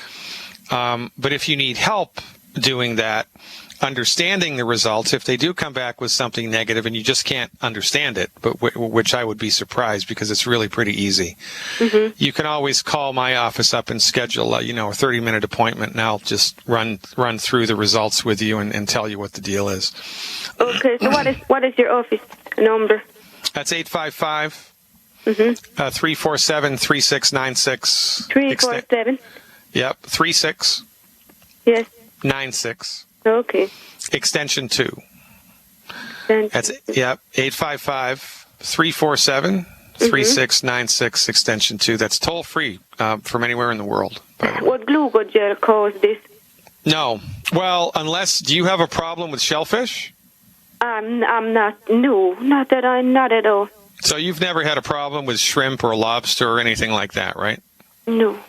S1: But if you need help doing that, understanding the results, if they do come back with something negative and you just can't understand it, but which I would be surprised because it's really pretty easy, you can always call my office up and schedule a 30-minute appointment, and I'll just run through the results with you and tell you what the deal is.
S3: Okay, so what is your office number?
S1: That's 855 347 3696.
S3: 347.
S1: Yep, 36.
S3: Yes.
S1: 96.
S3: Okay.
S1: Extension 2. That's 855 347 3696 extension 2. That's toll free from anywhere in the world.
S3: Would glucogel cause this?
S1: No. Well, do you have a problem with shellfish?
S3: I'm not. No, not at all.
S1: So you've never had a problem with shrimp or lobster or anything like that, right?
S3: No.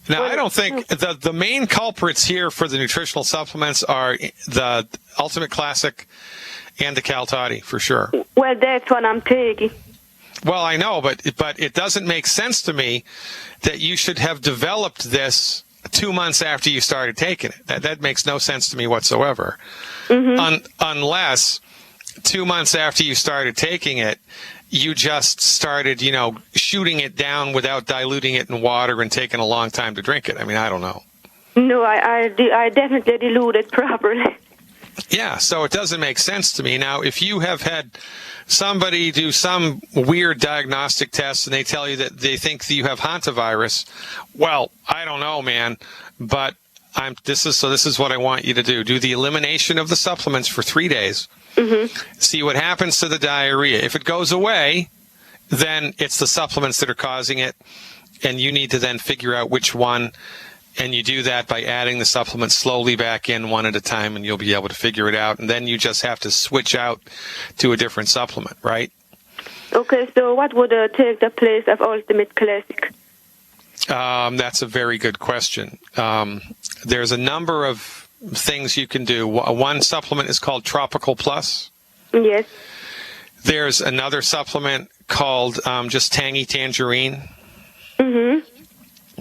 S1: Now, I don't think the main culprits here for the nutritional supplements are the Ultimate Classic and the Cal Toddy, for sure.
S3: Well, that's what I'm taking.
S1: Well, I know, but it doesn't make sense to me that you should have developed this 2 months after you started taking it. That makes no sense to me whatsoever. Unless 2 months after you started taking it, you just started, shooting it down without diluting it in water and taking a long time to drink it. I mean, I don't know.
S3: No, I definitely dilute it properly.
S1: Yeah, so it doesn't make sense to me. Now, if you have had somebody do some weird diagnostic test and they tell you that they think that you have hantavirus, well, I don't know, man, but this is what I want you to do. Do the elimination of the supplements for 3 days. See what happens to the diarrhea. If it goes away, then it's the supplements that are causing it, and you need to then figure out which one, and you do that by adding the supplements slowly back in one at a time, and you'll be able to figure it out, and then you just have to switch out to a different supplement, right?
S3: Okay, so what would take the place of Ultimate Classic?
S1: That's a very good question. There's a number of things you can do. One supplement is called Tropical Plus.
S3: Yes.
S1: There's another supplement called just Tangy Tangerine. And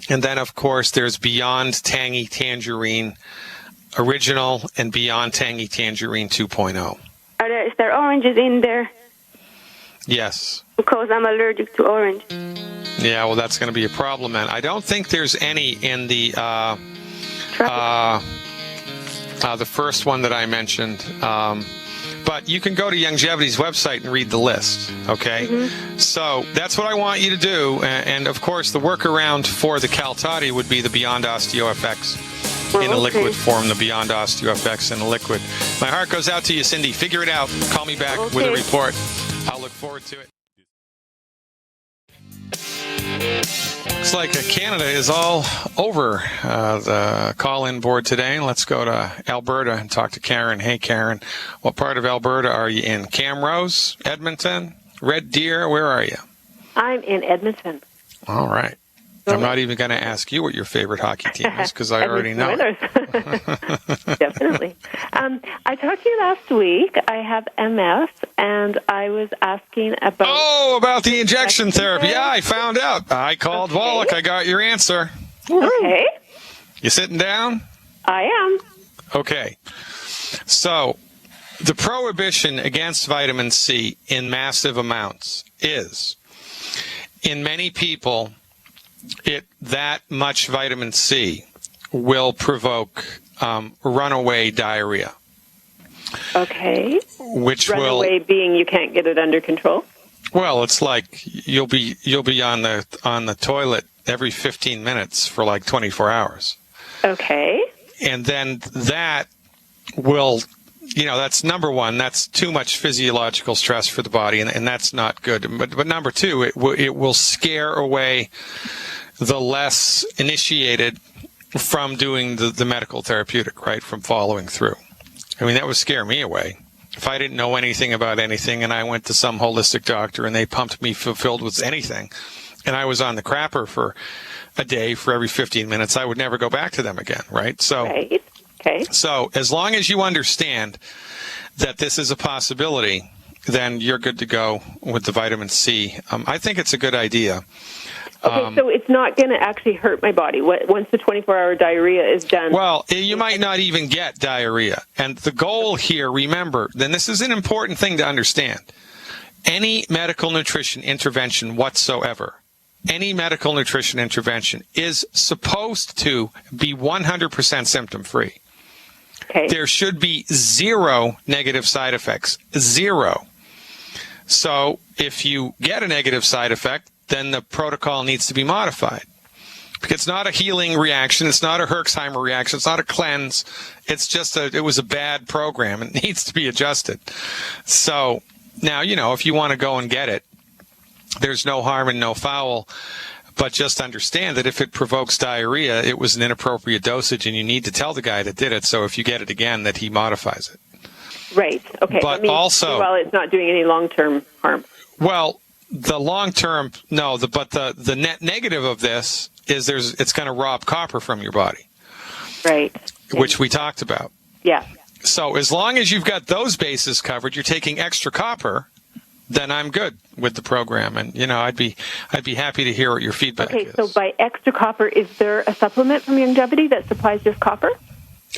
S1: then, of course, there's Beyond Tangy Tangerine Original and Beyond Tangy Tangerine 2.0.
S3: Is there oranges in there?
S1: Yes.
S3: Because I'm allergic to orange.
S1: Yeah, well, that's going to be a problem, man. I don't think there's any in the first one that I mentioned. But you can go to Youngevity's website and read the list, okay? So that's what I want you to do. And of course, the workaround for the Cal Toddy would be the Beyond OsteoFX in a liquid form, the Beyond OsteoFX in a liquid. My heart goes out to you, Cindy. Figure it out. Call me back with a report. I'll look forward to it. Looks like Canada is all over the call-in board today. Let's go to Alberta and talk to Karen. Hey, Karen, what part of Alberta are you in? Camrose, Edmonton, Red Deer? Where are you?
S4: I'm in Edmonton.
S1: All right. I'm not even going to ask you what your favorite hockey team is because I already know.
S4: Definitely. I talked to you last week. I have MS, and I was asking about...
S1: Oh, about the injection therapy. Yeah, I found out. I called Wallach. I got your answer.
S4: Okay.
S1: You sitting down?
S4: I am.
S1: Okay. So, the prohibition against vitamin C in massive amounts is, in many people, that much vitamin C will provoke runaway diarrhea.
S4: Okay.
S1: Which
S4: runaway being you can't get it under control?
S1: Well, it's like you'll be on the toilet every 15 minutes for like 24 hours.
S4: Okay.
S1: And then that will, that's number one. That's too much physiological stress for the body, and that's not good. But number two, it will scare away the less initiated from doing the medical therapeutic, right, from following through. I mean, that would scare me away. If I didn't know anything about anything and I went to some holistic doctor and they pumped me filled with anything and I was on the crapper for a day for every 15 minutes, I would never go back to them again, right? So,
S4: Right. Okay.
S1: So as long as you understand that this is a possibility, then you're good to go with the vitamin C. I think it's a good idea.
S4: Okay, so it's not going to actually hurt my body once the 24-hour diarrhea is done.
S1: Well, you might not even get diarrhea. And the goal here, remember, then this is an important thing to understand. Any medical nutrition intervention whatsoever, any medical nutrition intervention is supposed to be 100% symptom-free.
S4: Okay.
S1: There should be zero negative side effects. Zero. So if you get a negative side effect, then the protocol needs to be modified. Because it's not a healing reaction. It's not a Herxheimer reaction. It's not a cleanse. It's just it was a bad program. It needs to be adjusted. So now, if you want to go and get it, there's no harm and no foul. But just understand that if it provokes diarrhea, it was an inappropriate dosage, and you need to tell the guy that did it. So if you get it again, that he modifies it.
S4: Right. Okay.
S1: But also,
S4: well, it's not doing any long-term harm.
S1: Well, the long term, no. But the net negative of this is it's going to rob copper from your body,
S4: Right.
S1: which we talked about.
S4: Yeah.
S1: So as long as you've got those bases covered, you're taking extra copper, then I'm good with the program. And I'd be happy to hear what your feedback is.
S4: Okay. So by extra copper, is there a supplement from Youngevity that supplies just copper?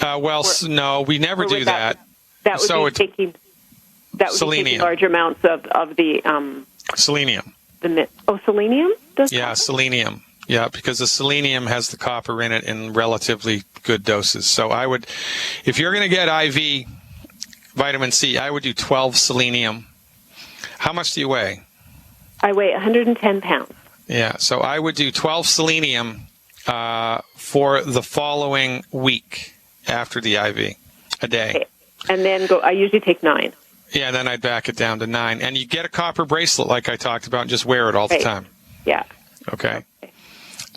S1: No, we never do that.
S4: That would
S1: So
S4: be taking. That would be
S1: selenium.
S4: taking large amounts of the
S1: Selenium.
S4: selenium does.
S1: Yeah,
S4: copper?
S1: selenium. Yeah, because the selenium has the copper in it in relatively good doses. So I would, if you're going to get IV vitamin C, I would do 12 selenium. How much do you weigh?
S4: I weigh 110 pounds.
S1: Yeah, so I would do 12 selenium for the following week after the IV, a day.
S4: Okay. And then I usually take 9.
S1: Yeah, then I'd back it down to 9. And you get a copper bracelet like I talked about and just wear it all the time.
S4: Yeah.
S1: Okay.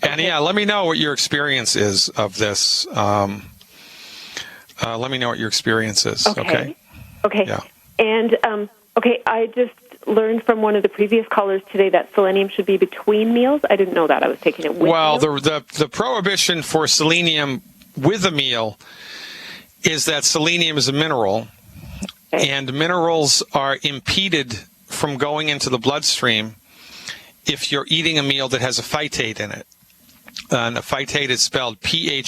S1: And yeah, let me know what your experience is of this. Let me know what your experience is. Okay.
S4: Okay.
S1: Yeah.
S4: And I just learned from one of the previous callers today that selenium should be between meals. I didn't know that. I was taking it with meals.
S1: The prohibition for selenium with a meal is that selenium is a mineral, and minerals are impeded from going into the bloodstream if you're eating a meal that has a phytate in it. And a phytate is spelled Phytate,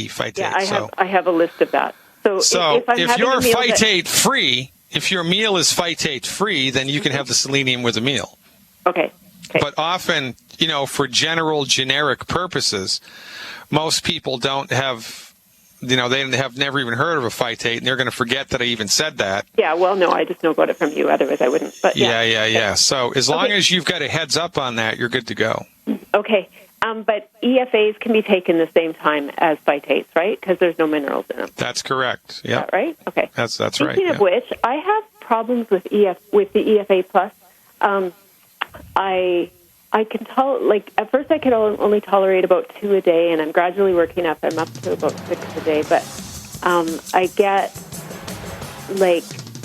S1: phytate.
S4: Yeah, I have a list of that. So
S1: if you're phytate free, if your meal is phytate free, then you can have the selenium with a meal.
S4: Okay.
S1: But often, for generic purposes, most people don't have, they have never even heard of a phytate, and they're going to forget that I even said that.
S4: Yeah, well, no, I just know about it from you. Otherwise, I wouldn't. But
S1: Yeah. So as long as you've got a heads up on that, you're good to go.
S4: Okay. But EFAs can be taken the same time as phytates, right? Because there's no minerals in them.
S1: That's correct. Yeah.
S4: Right? Okay.
S1: That's right.
S4: Speaking of which, I have problems with the EFA Plus. I can at first I could only tolerate about 2 a day, and I'm gradually working up. I'm up to about 6 a day, but I get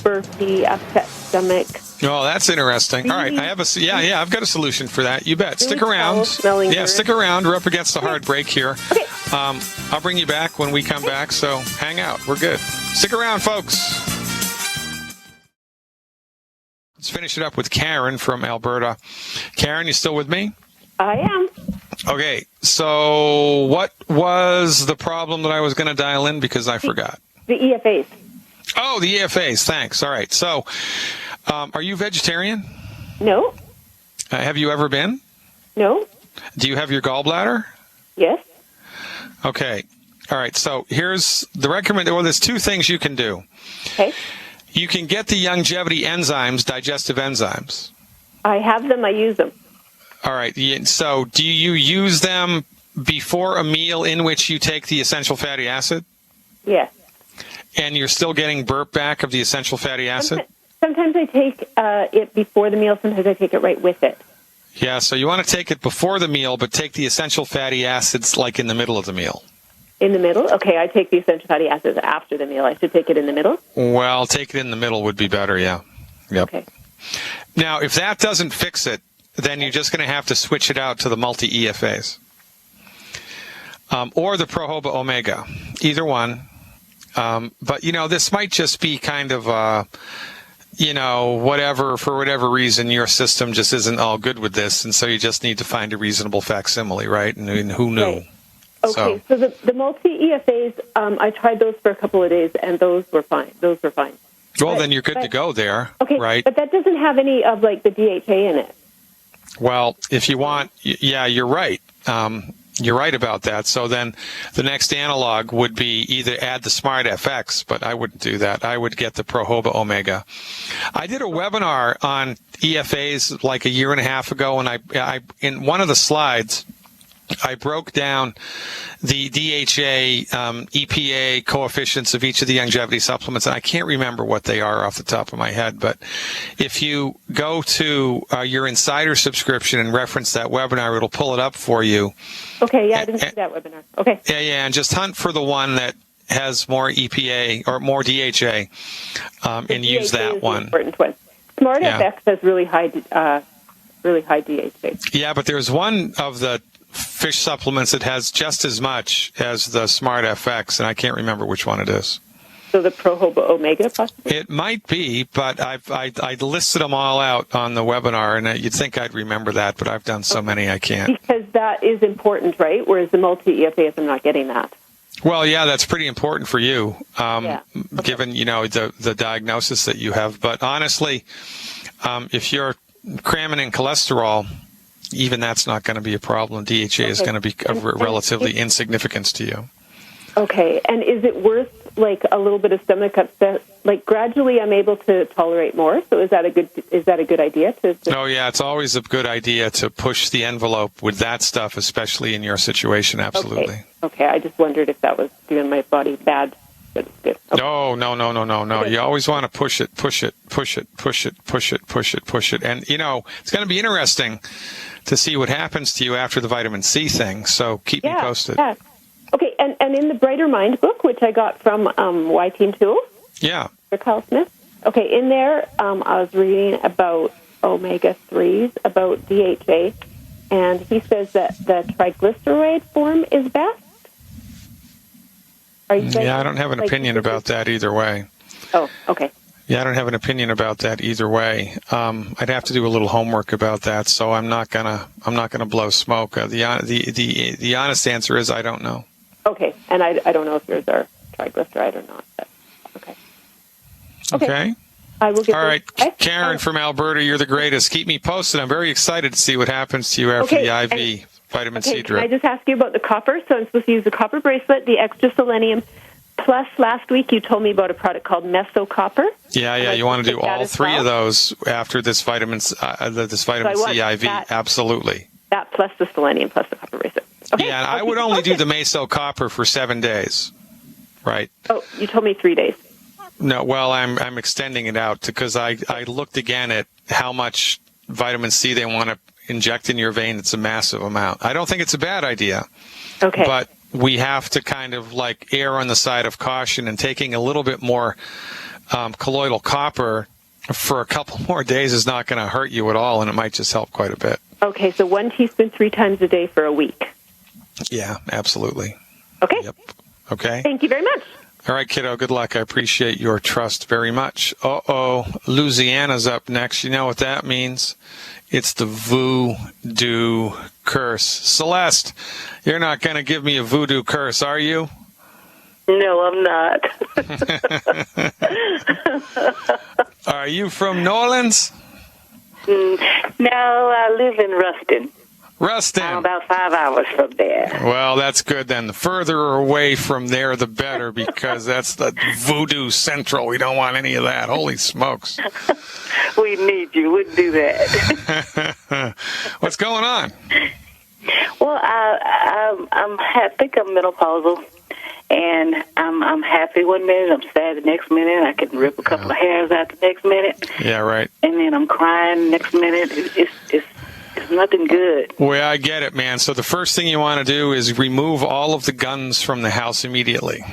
S4: burpy, upset stomach.
S1: Oh, that's interesting. All right, I have I've got a solution for that. You bet. Stick around. Stick around. We're up against a hard break here.
S4: Okay.
S1: I'll bring you back when we come back, so hang out. We're good. Stick around, folks. Let's finish it up with Karen from Alberta. Karen, you still with me?
S4: I am.
S1: Okay, so what was the problem that I was going to dial in because I forgot?
S4: The EFAs.
S1: Oh, the EFAs. Thanks. All right. So, are you vegetarian?
S4: No.
S1: Have you ever been?
S4: No.
S1: Do you have your gallbladder?
S4: Yes.
S1: Okay. All right. So here's the recommendation. Well, there's 2 things you can do.
S4: Okay.
S1: You can get the Youngevity enzymes, digestive enzymes.
S4: I have them. I use them.
S1: All right. So do you use them before a meal in which you take the essential fatty acid?
S4: Yes.
S1: And you're still getting burp back of the essential fatty acid?
S4: Sometimes I take it before the meal. Sometimes I take it right with it.
S1: Yeah, so you want to take it before the meal, but take the essential fatty acids like in the middle of the meal.
S4: In the middle? Okay, I take the essential fatty acids after the meal. I should take it in the middle?
S1: Well, take it in the middle would be better, yeah. Yep.
S4: Okay.
S1: Now, if that doesn't fix it, then you're just going to have to switch it out to the multi-EFAs. Or the Prohoba Omega, either one. But, this might just be kind of, for whatever reason, your system just isn't all good with this, and so you just need to find a reasonable facsimile, right? And who knew?
S4: Right. Okay, so the multi-EFAs, I tried those for a couple of days, and those were fine.
S1: Well, then you're good to go there,
S4: okay,
S1: right?
S4: But that doesn't have any of, the DHA in it.
S1: Well, if you want, yeah, you're right. You're right about that. So then the next analog would be either add the Smart FX, but I wouldn't do that. I would get the Prohoba Omega. I did a webinar on EFAs like a year and a half ago, and I in one of the slides, I broke down the DHA, EPA coefficients of each of the Youngevity supplements, and I can't remember what they are off the top of my head, but if you go to your Insider subscription and reference that webinar, it'll pull it up for you.
S4: Okay, yeah, I didn't see that webinar. Okay.
S1: Yeah, and just hunt for the one that has more EPA or more DHA and use that one.
S4: Important one. Smart FX has really high DHA.
S1: Yeah, but there's one of the fish supplements that has just as much as the Smart FX, and I can't remember which one it is.
S4: So the Prohoba Omega, possibly?
S1: It might be, but I listed them all out on the webinar, and you'd think I'd remember that, but I've done so many I can't.
S4: Because that is important, right? Whereas the multi-EFAs, I'm not getting that.
S1: Well, yeah, that's pretty important for you, given, the diagnosis that you have. But honestly, if you're cramming in cholesterol, even that's not going to be a problem. DHA is going to be of relatively insignificance to you.
S4: Okay, and is it worth a little bit of stomach upset? Gradually, I'm able to tolerate more. So is that a good idea?
S1: Oh yeah, it's always a good idea to push the envelope with that stuff, especially in your situation. Absolutely.
S4: Okay. I just wondered if that was doing my body bad. But it's good. Okay.
S1: No. Okay. You always want to push it, and it's going to be interesting to see what happens to you after the vitamin C thing. So keep me posted.
S4: Yeah. Okay, and in the Brighter Mind book, which I got from Y Team Tools, for Kyle Smith. Okay, in there, I was reading about omega-3s, about DHA, and he says that the triglyceride form is best.
S1: I don't have an opinion about that either way.
S4: Oh, okay.
S1: Yeah, I don't have an opinion about that either way. I'd have to do a little homework about that, so I'm not gonna blow smoke. The honest answer is I don't know.
S4: Okay, and I don't know if yours are triglyceride or not. But okay. I will get.
S1: All right, Karen from Alberta, you're the greatest. Keep me posted. I'm very excited to see what happens to you after the IV vitamin C drip.
S4: Can I just ask you about the copper? So I'm supposed to use the copper bracelet, the extra selenium. Plus, last week you told me about a product called Meso Copper.
S1: Yeah. You want to do all three of those after this vitamin C IV. Absolutely.
S4: That plus the selenium plus the copper bracelet. Okay.
S1: Yeah, and I would only do the Meso Copper for 7 days. Right.
S4: Oh, you told me 3 days.
S1: No, well, I'm extending it out because I looked again at how much vitamin C they want to inject in your vein. It's a massive amount. I don't think it's a bad idea.
S4: Okay.
S1: But we have to kind of err on the side of caution, and taking a little bit more colloidal copper for a couple more days is not going to hurt you at all, and it might just help quite a bit.
S4: Okay, so 1 teaspoon 3 times a day for a week.
S1: Yeah, absolutely.
S4: Okay.
S1: Yep. Okay.
S4: Thank you very much.
S1: All right, kiddo, good luck. I appreciate your trust very much. Louisiana's up next. You know what that means? It's the voodoo curse. Celeste, you're not going to give me a voodoo curse, are you?
S5: No, I'm not.
S1: Are you from New Orleans?
S5: No, I live in Ruston.
S1: Ruston.
S5: I'm about 5 hours from there.
S1: Well, that's good then. The further away from there, the better, because that's the voodoo central. We don't want any of that. Holy smokes.
S5: We need you. We'd do that.
S1: What's going on?
S5: Well, I think I'm menopausal, and I'm happy one minute, I'm sad the next minute. I can rip a couple of hairs out the next minute.
S1: Yeah, right.
S5: And then I'm crying the next minute. It's nothing good.
S1: Well, I get it, man. So the first thing you want to do is remove all of the guns from the house immediately.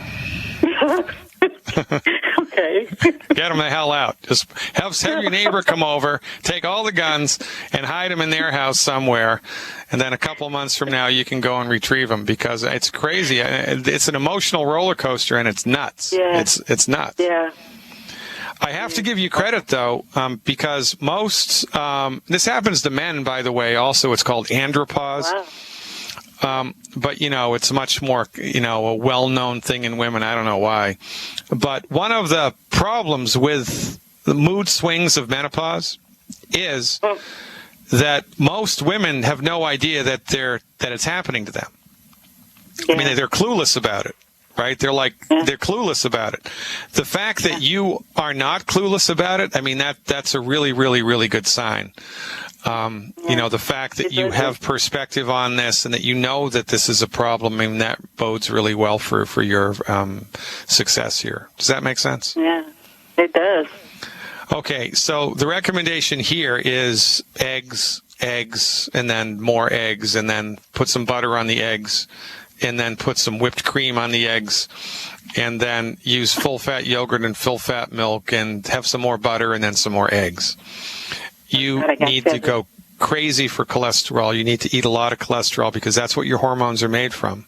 S5: Okay.
S1: Get them the hell out. Just have your neighbor come over, take all the guns, and hide them in their house somewhere. And then a couple of months from now, you can go and retrieve them, because it's crazy. It's an emotional roller coaster, and it's nuts.
S5: Yeah.
S1: It's nuts.
S5: Yeah.
S1: I have to give you credit, though, because most this happens to men, by the way. Also, it's called andropause.
S5: Wow.
S1: But, it's much more, a well-known thing in women. I don't know why. But one of the problems with the mood swings of menopause is that most women have no idea that it's happening to them.
S5: Yeah.
S1: I mean, they're clueless about it, right? They're clueless about it. The fact that you are not clueless about it, I mean, that's a really, really, really good sign. The fact that you have perspective on this and that you know that this is a problem, I mean, that bodes really well for your success here. Does that make sense?
S5: Yeah, it does.
S1: Okay, so the recommendation here is eggs, and then more eggs, and then put some butter on the eggs, and then put some whipped cream on the eggs, and then use full-fat yogurt and full-fat milk, and have some more butter, and then some more eggs. You need to go crazy for cholesterol. You need to eat a lot of cholesterol, because that's what your hormones are made from.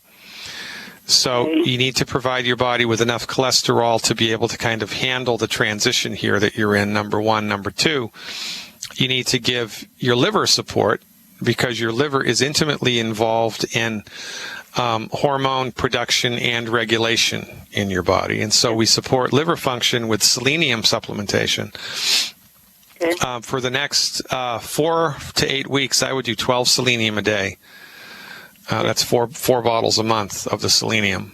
S1: So you need to provide your body with enough cholesterol to be able to kind of handle the transition here that you're in, number one. Number two, you need to give your liver support, because your liver is intimately involved in hormone production and regulation in your body. And so we support liver function with selenium supplementation. For the next 4 to 8 weeks, I would do 12 selenium a day. That's four bottles a month of the selenium.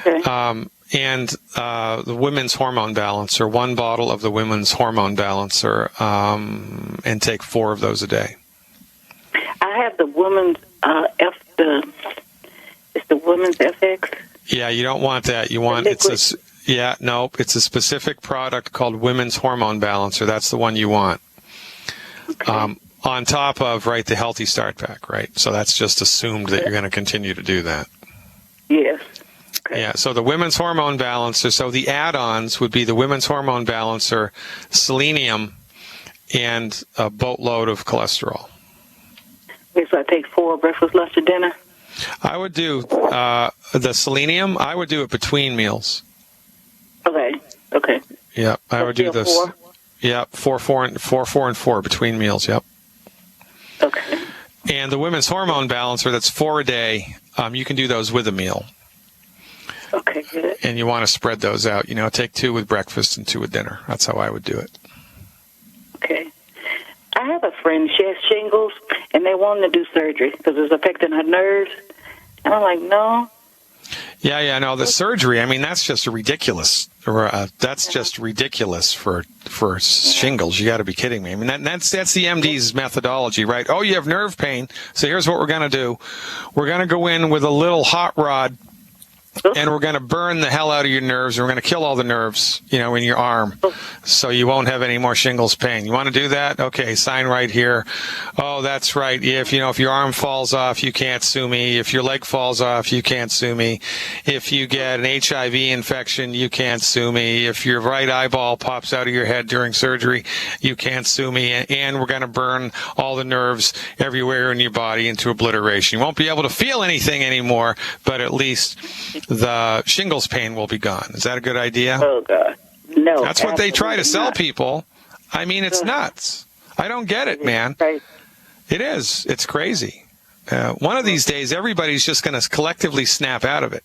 S1: And the women's hormone balancer, 1 bottle of the women's hormone balancer, and take 4 of those a day.
S5: I have the women's it's the women's FX.
S1: Yeah, you don't want that. You want it's a specific product called Women's Hormone Balancer. That's the one you want. Okay. On top of, the Healthy Start Pack, right? So that's just assumed that you're going to continue to do that.
S5: Yes. Okay.
S1: Yeah, so the Women's Hormone Balancer, so the add-ons would be the Women's Hormone Balancer, selenium, and a boatload of cholesterol.
S5: Okay, so I take 4 breakfast, lunch, and dinner?
S1: I would do the selenium, I would do it between meals.
S5: Okay.
S1: Yeah, I would do this.
S5: 4?
S1: Yeah, 4 and 4 between meals. Yep.
S5: Okay.
S1: And the Women's Hormone Balancer, that's 4 a day. You can do those with a meal.
S5: Okay, good.
S1: And you want to spread those out. Take 2 with breakfast and 2 with dinner. That's how I would do it.
S5: Okay. I have a friend, she has shingles, and they want to do surgery because it's affecting her nerves. And I'm like, no. Yeah, no, the surgery, I mean, that's just ridiculous. That's just ridiculous for shingles. You got to be kidding me. I mean, that's the MD's methodology, right? Oh, you have nerve pain, so here's what we're going to do. We're going to go in with a little hot rod, and we're going to burn the hell out of your nerves. And we're going to kill all the nerves, in your arm, so you won't have any more shingles pain. You want to do that? Okay, sign right here. Oh, that's right. If your arm falls off, you can't sue me. If your leg falls off, you can't sue me. If you get an HIV infection, you can't sue me. If your right eyeball pops out of your head during surgery, you can't sue me. And we're going to burn all the nerves everywhere in your body into obliteration. You won't be able to feel anything anymore, but at least the shingles pain will be gone. Is that a good idea? Oh, God. No.
S1: That's what they try to sell people. I mean, it's nuts. I don't get it, man.
S5: Right.
S1: It is. It's crazy. one of these days, everybody's just going to collectively snap out of it.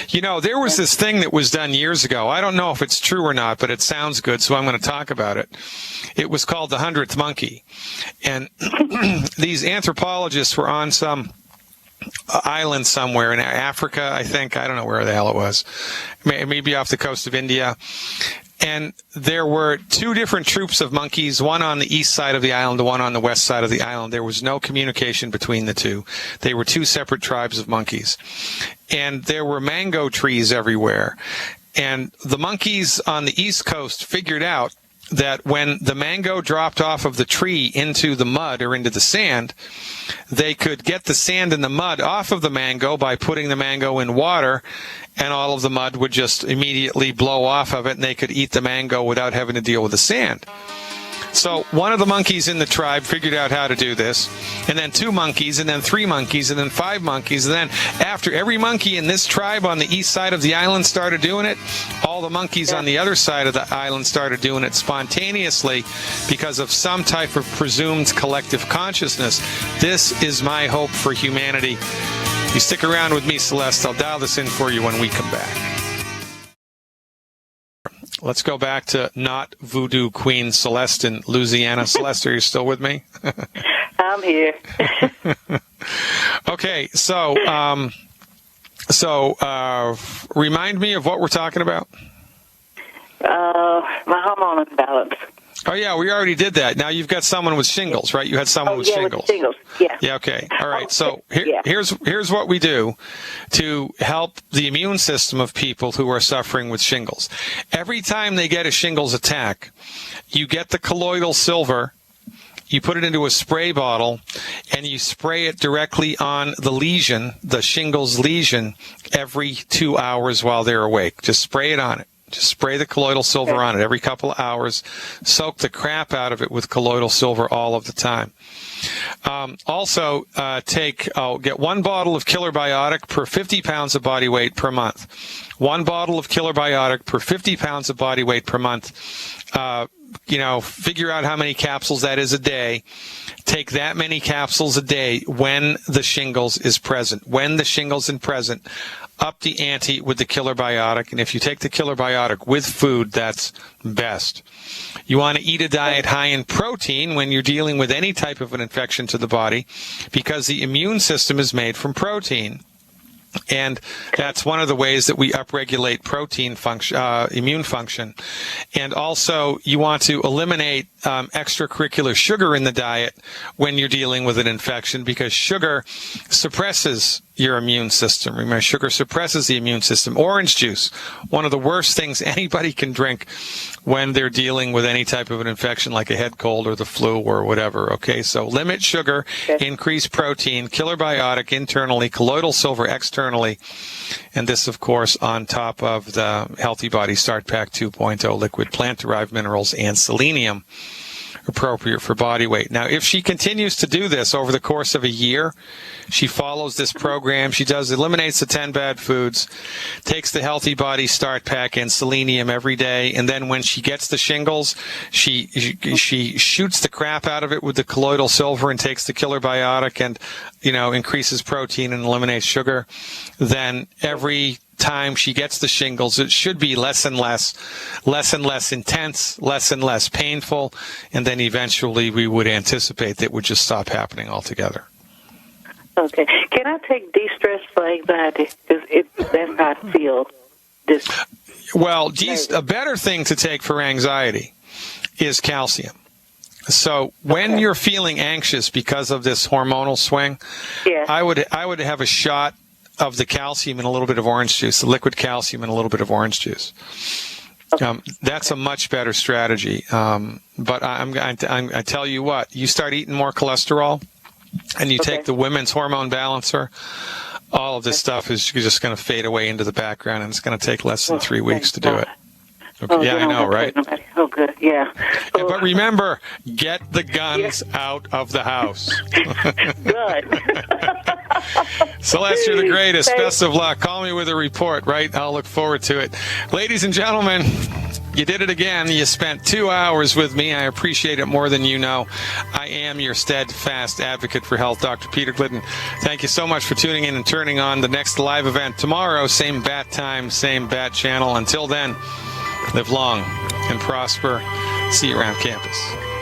S1: You know, there was this thing that was done years ago. I don't know if it's true or not, but it sounds good, so I'm going to talk about it. It was called the 100th Monkey. And these anthropologists were on some island somewhere in Africa, I think. I don't know where the hell it was. Maybe off the coast of India. And there were two different troops of monkeys, one on the east side of the island, one on the west side of the island. There was no communication between the two. They were two separate tribes of monkeys. And there were mango trees everywhere. And the monkeys on the east coast figured out that when the mango dropped off of the tree into the mud or into the sand, they could get the sand and the mud off of the mango by putting the mango in water, and all of the mud would just immediately blow off of it, and they could eat the mango without having to deal with the sand. So one of the monkeys in the tribe figured out how to do this, and then 2 monkeys, and then 3 monkeys, and then 5 monkeys, and then after every monkey in this tribe on the east side of the island started doing it, all the monkeys on the other side of the island started doing it spontaneously because of some type of presumed collective consciousness. This is my hope for humanity. You stick around with me, Celeste. I'll dial this in for you when we come back. Let's go back to not Voodoo Queen Celeste in Louisiana. Celeste, are you still with me?
S5: I'm here.
S1: Okay, so remind me of what we're talking about.
S5: My hormone imbalance.
S1: Oh, yeah, we already did that. Now you've got someone with shingles, right? You had someone with shingles.
S5: With shingles. Yeah.
S1: Yeah, okay. All right. So here's what we do to help the immune system of people who are suffering with shingles. Every time they get a shingles attack, you get the colloidal silver, you put it into a spray bottle, and you spray it directly on the lesion, the shingles lesion, every 2 hours while they're awake. Just spray it on it. Just spray the colloidal silver on it every couple of hours. Soak the crap out of it with colloidal silver all of the time. Also, get 1 bottle of Killer Biotic per 50 pounds of body weight per month. 1 bottle of Killer Biotic per 50 pounds of body weight per month. Figure out how many capsules that is a day. Take that many capsules a day when the shingles is present. When the shingles is present, up the ante with the Killer Biotic. And if you take the Killer Biotic with food, that's best. You want to eat a diet high in protein when you're dealing with any type of an infection to the body, because the immune system is made from protein. And that's one of the ways that we upregulate protein function, immune function. And also, you want to eliminate extracurricular sugar in the diet when you're dealing with an infection, because sugar suppresses your immune system. Remember, sugar suppresses the immune system. Orange juice, one of the worst things anybody can drink when they're dealing with any type of an infection like a head cold or the flu or whatever. Okay, so limit sugar, increase protein, Killer Biotic internally, colloidal silver externally, and this, of course, on top of the Healthy Body Start Pack 2.0 liquid plant-derived minerals and selenium, appropriate for body weight. Now, if she continues to do this over the course of a year, she follows this program, eliminates the 10 bad foods, takes the Healthy Body Start Pack and selenium every day, and then when she gets the shingles, she shoots the crap out of it with the colloidal silver and takes the Killer Biotic and, increases protein and eliminates sugar, then every time she gets the shingles, it should be less and less intense, less and less painful, and then eventually we would anticipate that it would just stop happening altogether.
S5: Okay. Can I take de-stress for anxiety? Because that's how I feel.
S1: Well, a better thing to take for anxiety is calcium. So when you're feeling anxious because of this hormonal swing, I would have a shot of the calcium and a little bit of orange juice, the liquid calcium and a little bit of orange juice. That's a much better strategy. But I tell you what, you start eating more cholesterol and you take the women's hormone balancer, all of this stuff is just going to fade away into the background, and it's going to take less than 3 weeks to do it. Okay. I know, right?
S5: Oh, good, yeah.
S1: But remember, get the guns out of the house.
S5: Good.
S1: Celeste, you're the greatest. Best of luck. Call me with a report, right? I'll look forward to it. Ladies and gentlemen, you did it again. You spent 2 hours with me. I appreciate it more than you know. I am your steadfast advocate for health, Dr. Peter Glidden. Thank you so much for tuning in and turning on the next live event tomorrow. Same bat time, same bat channel. Until then, live long and prosper. See you around campus.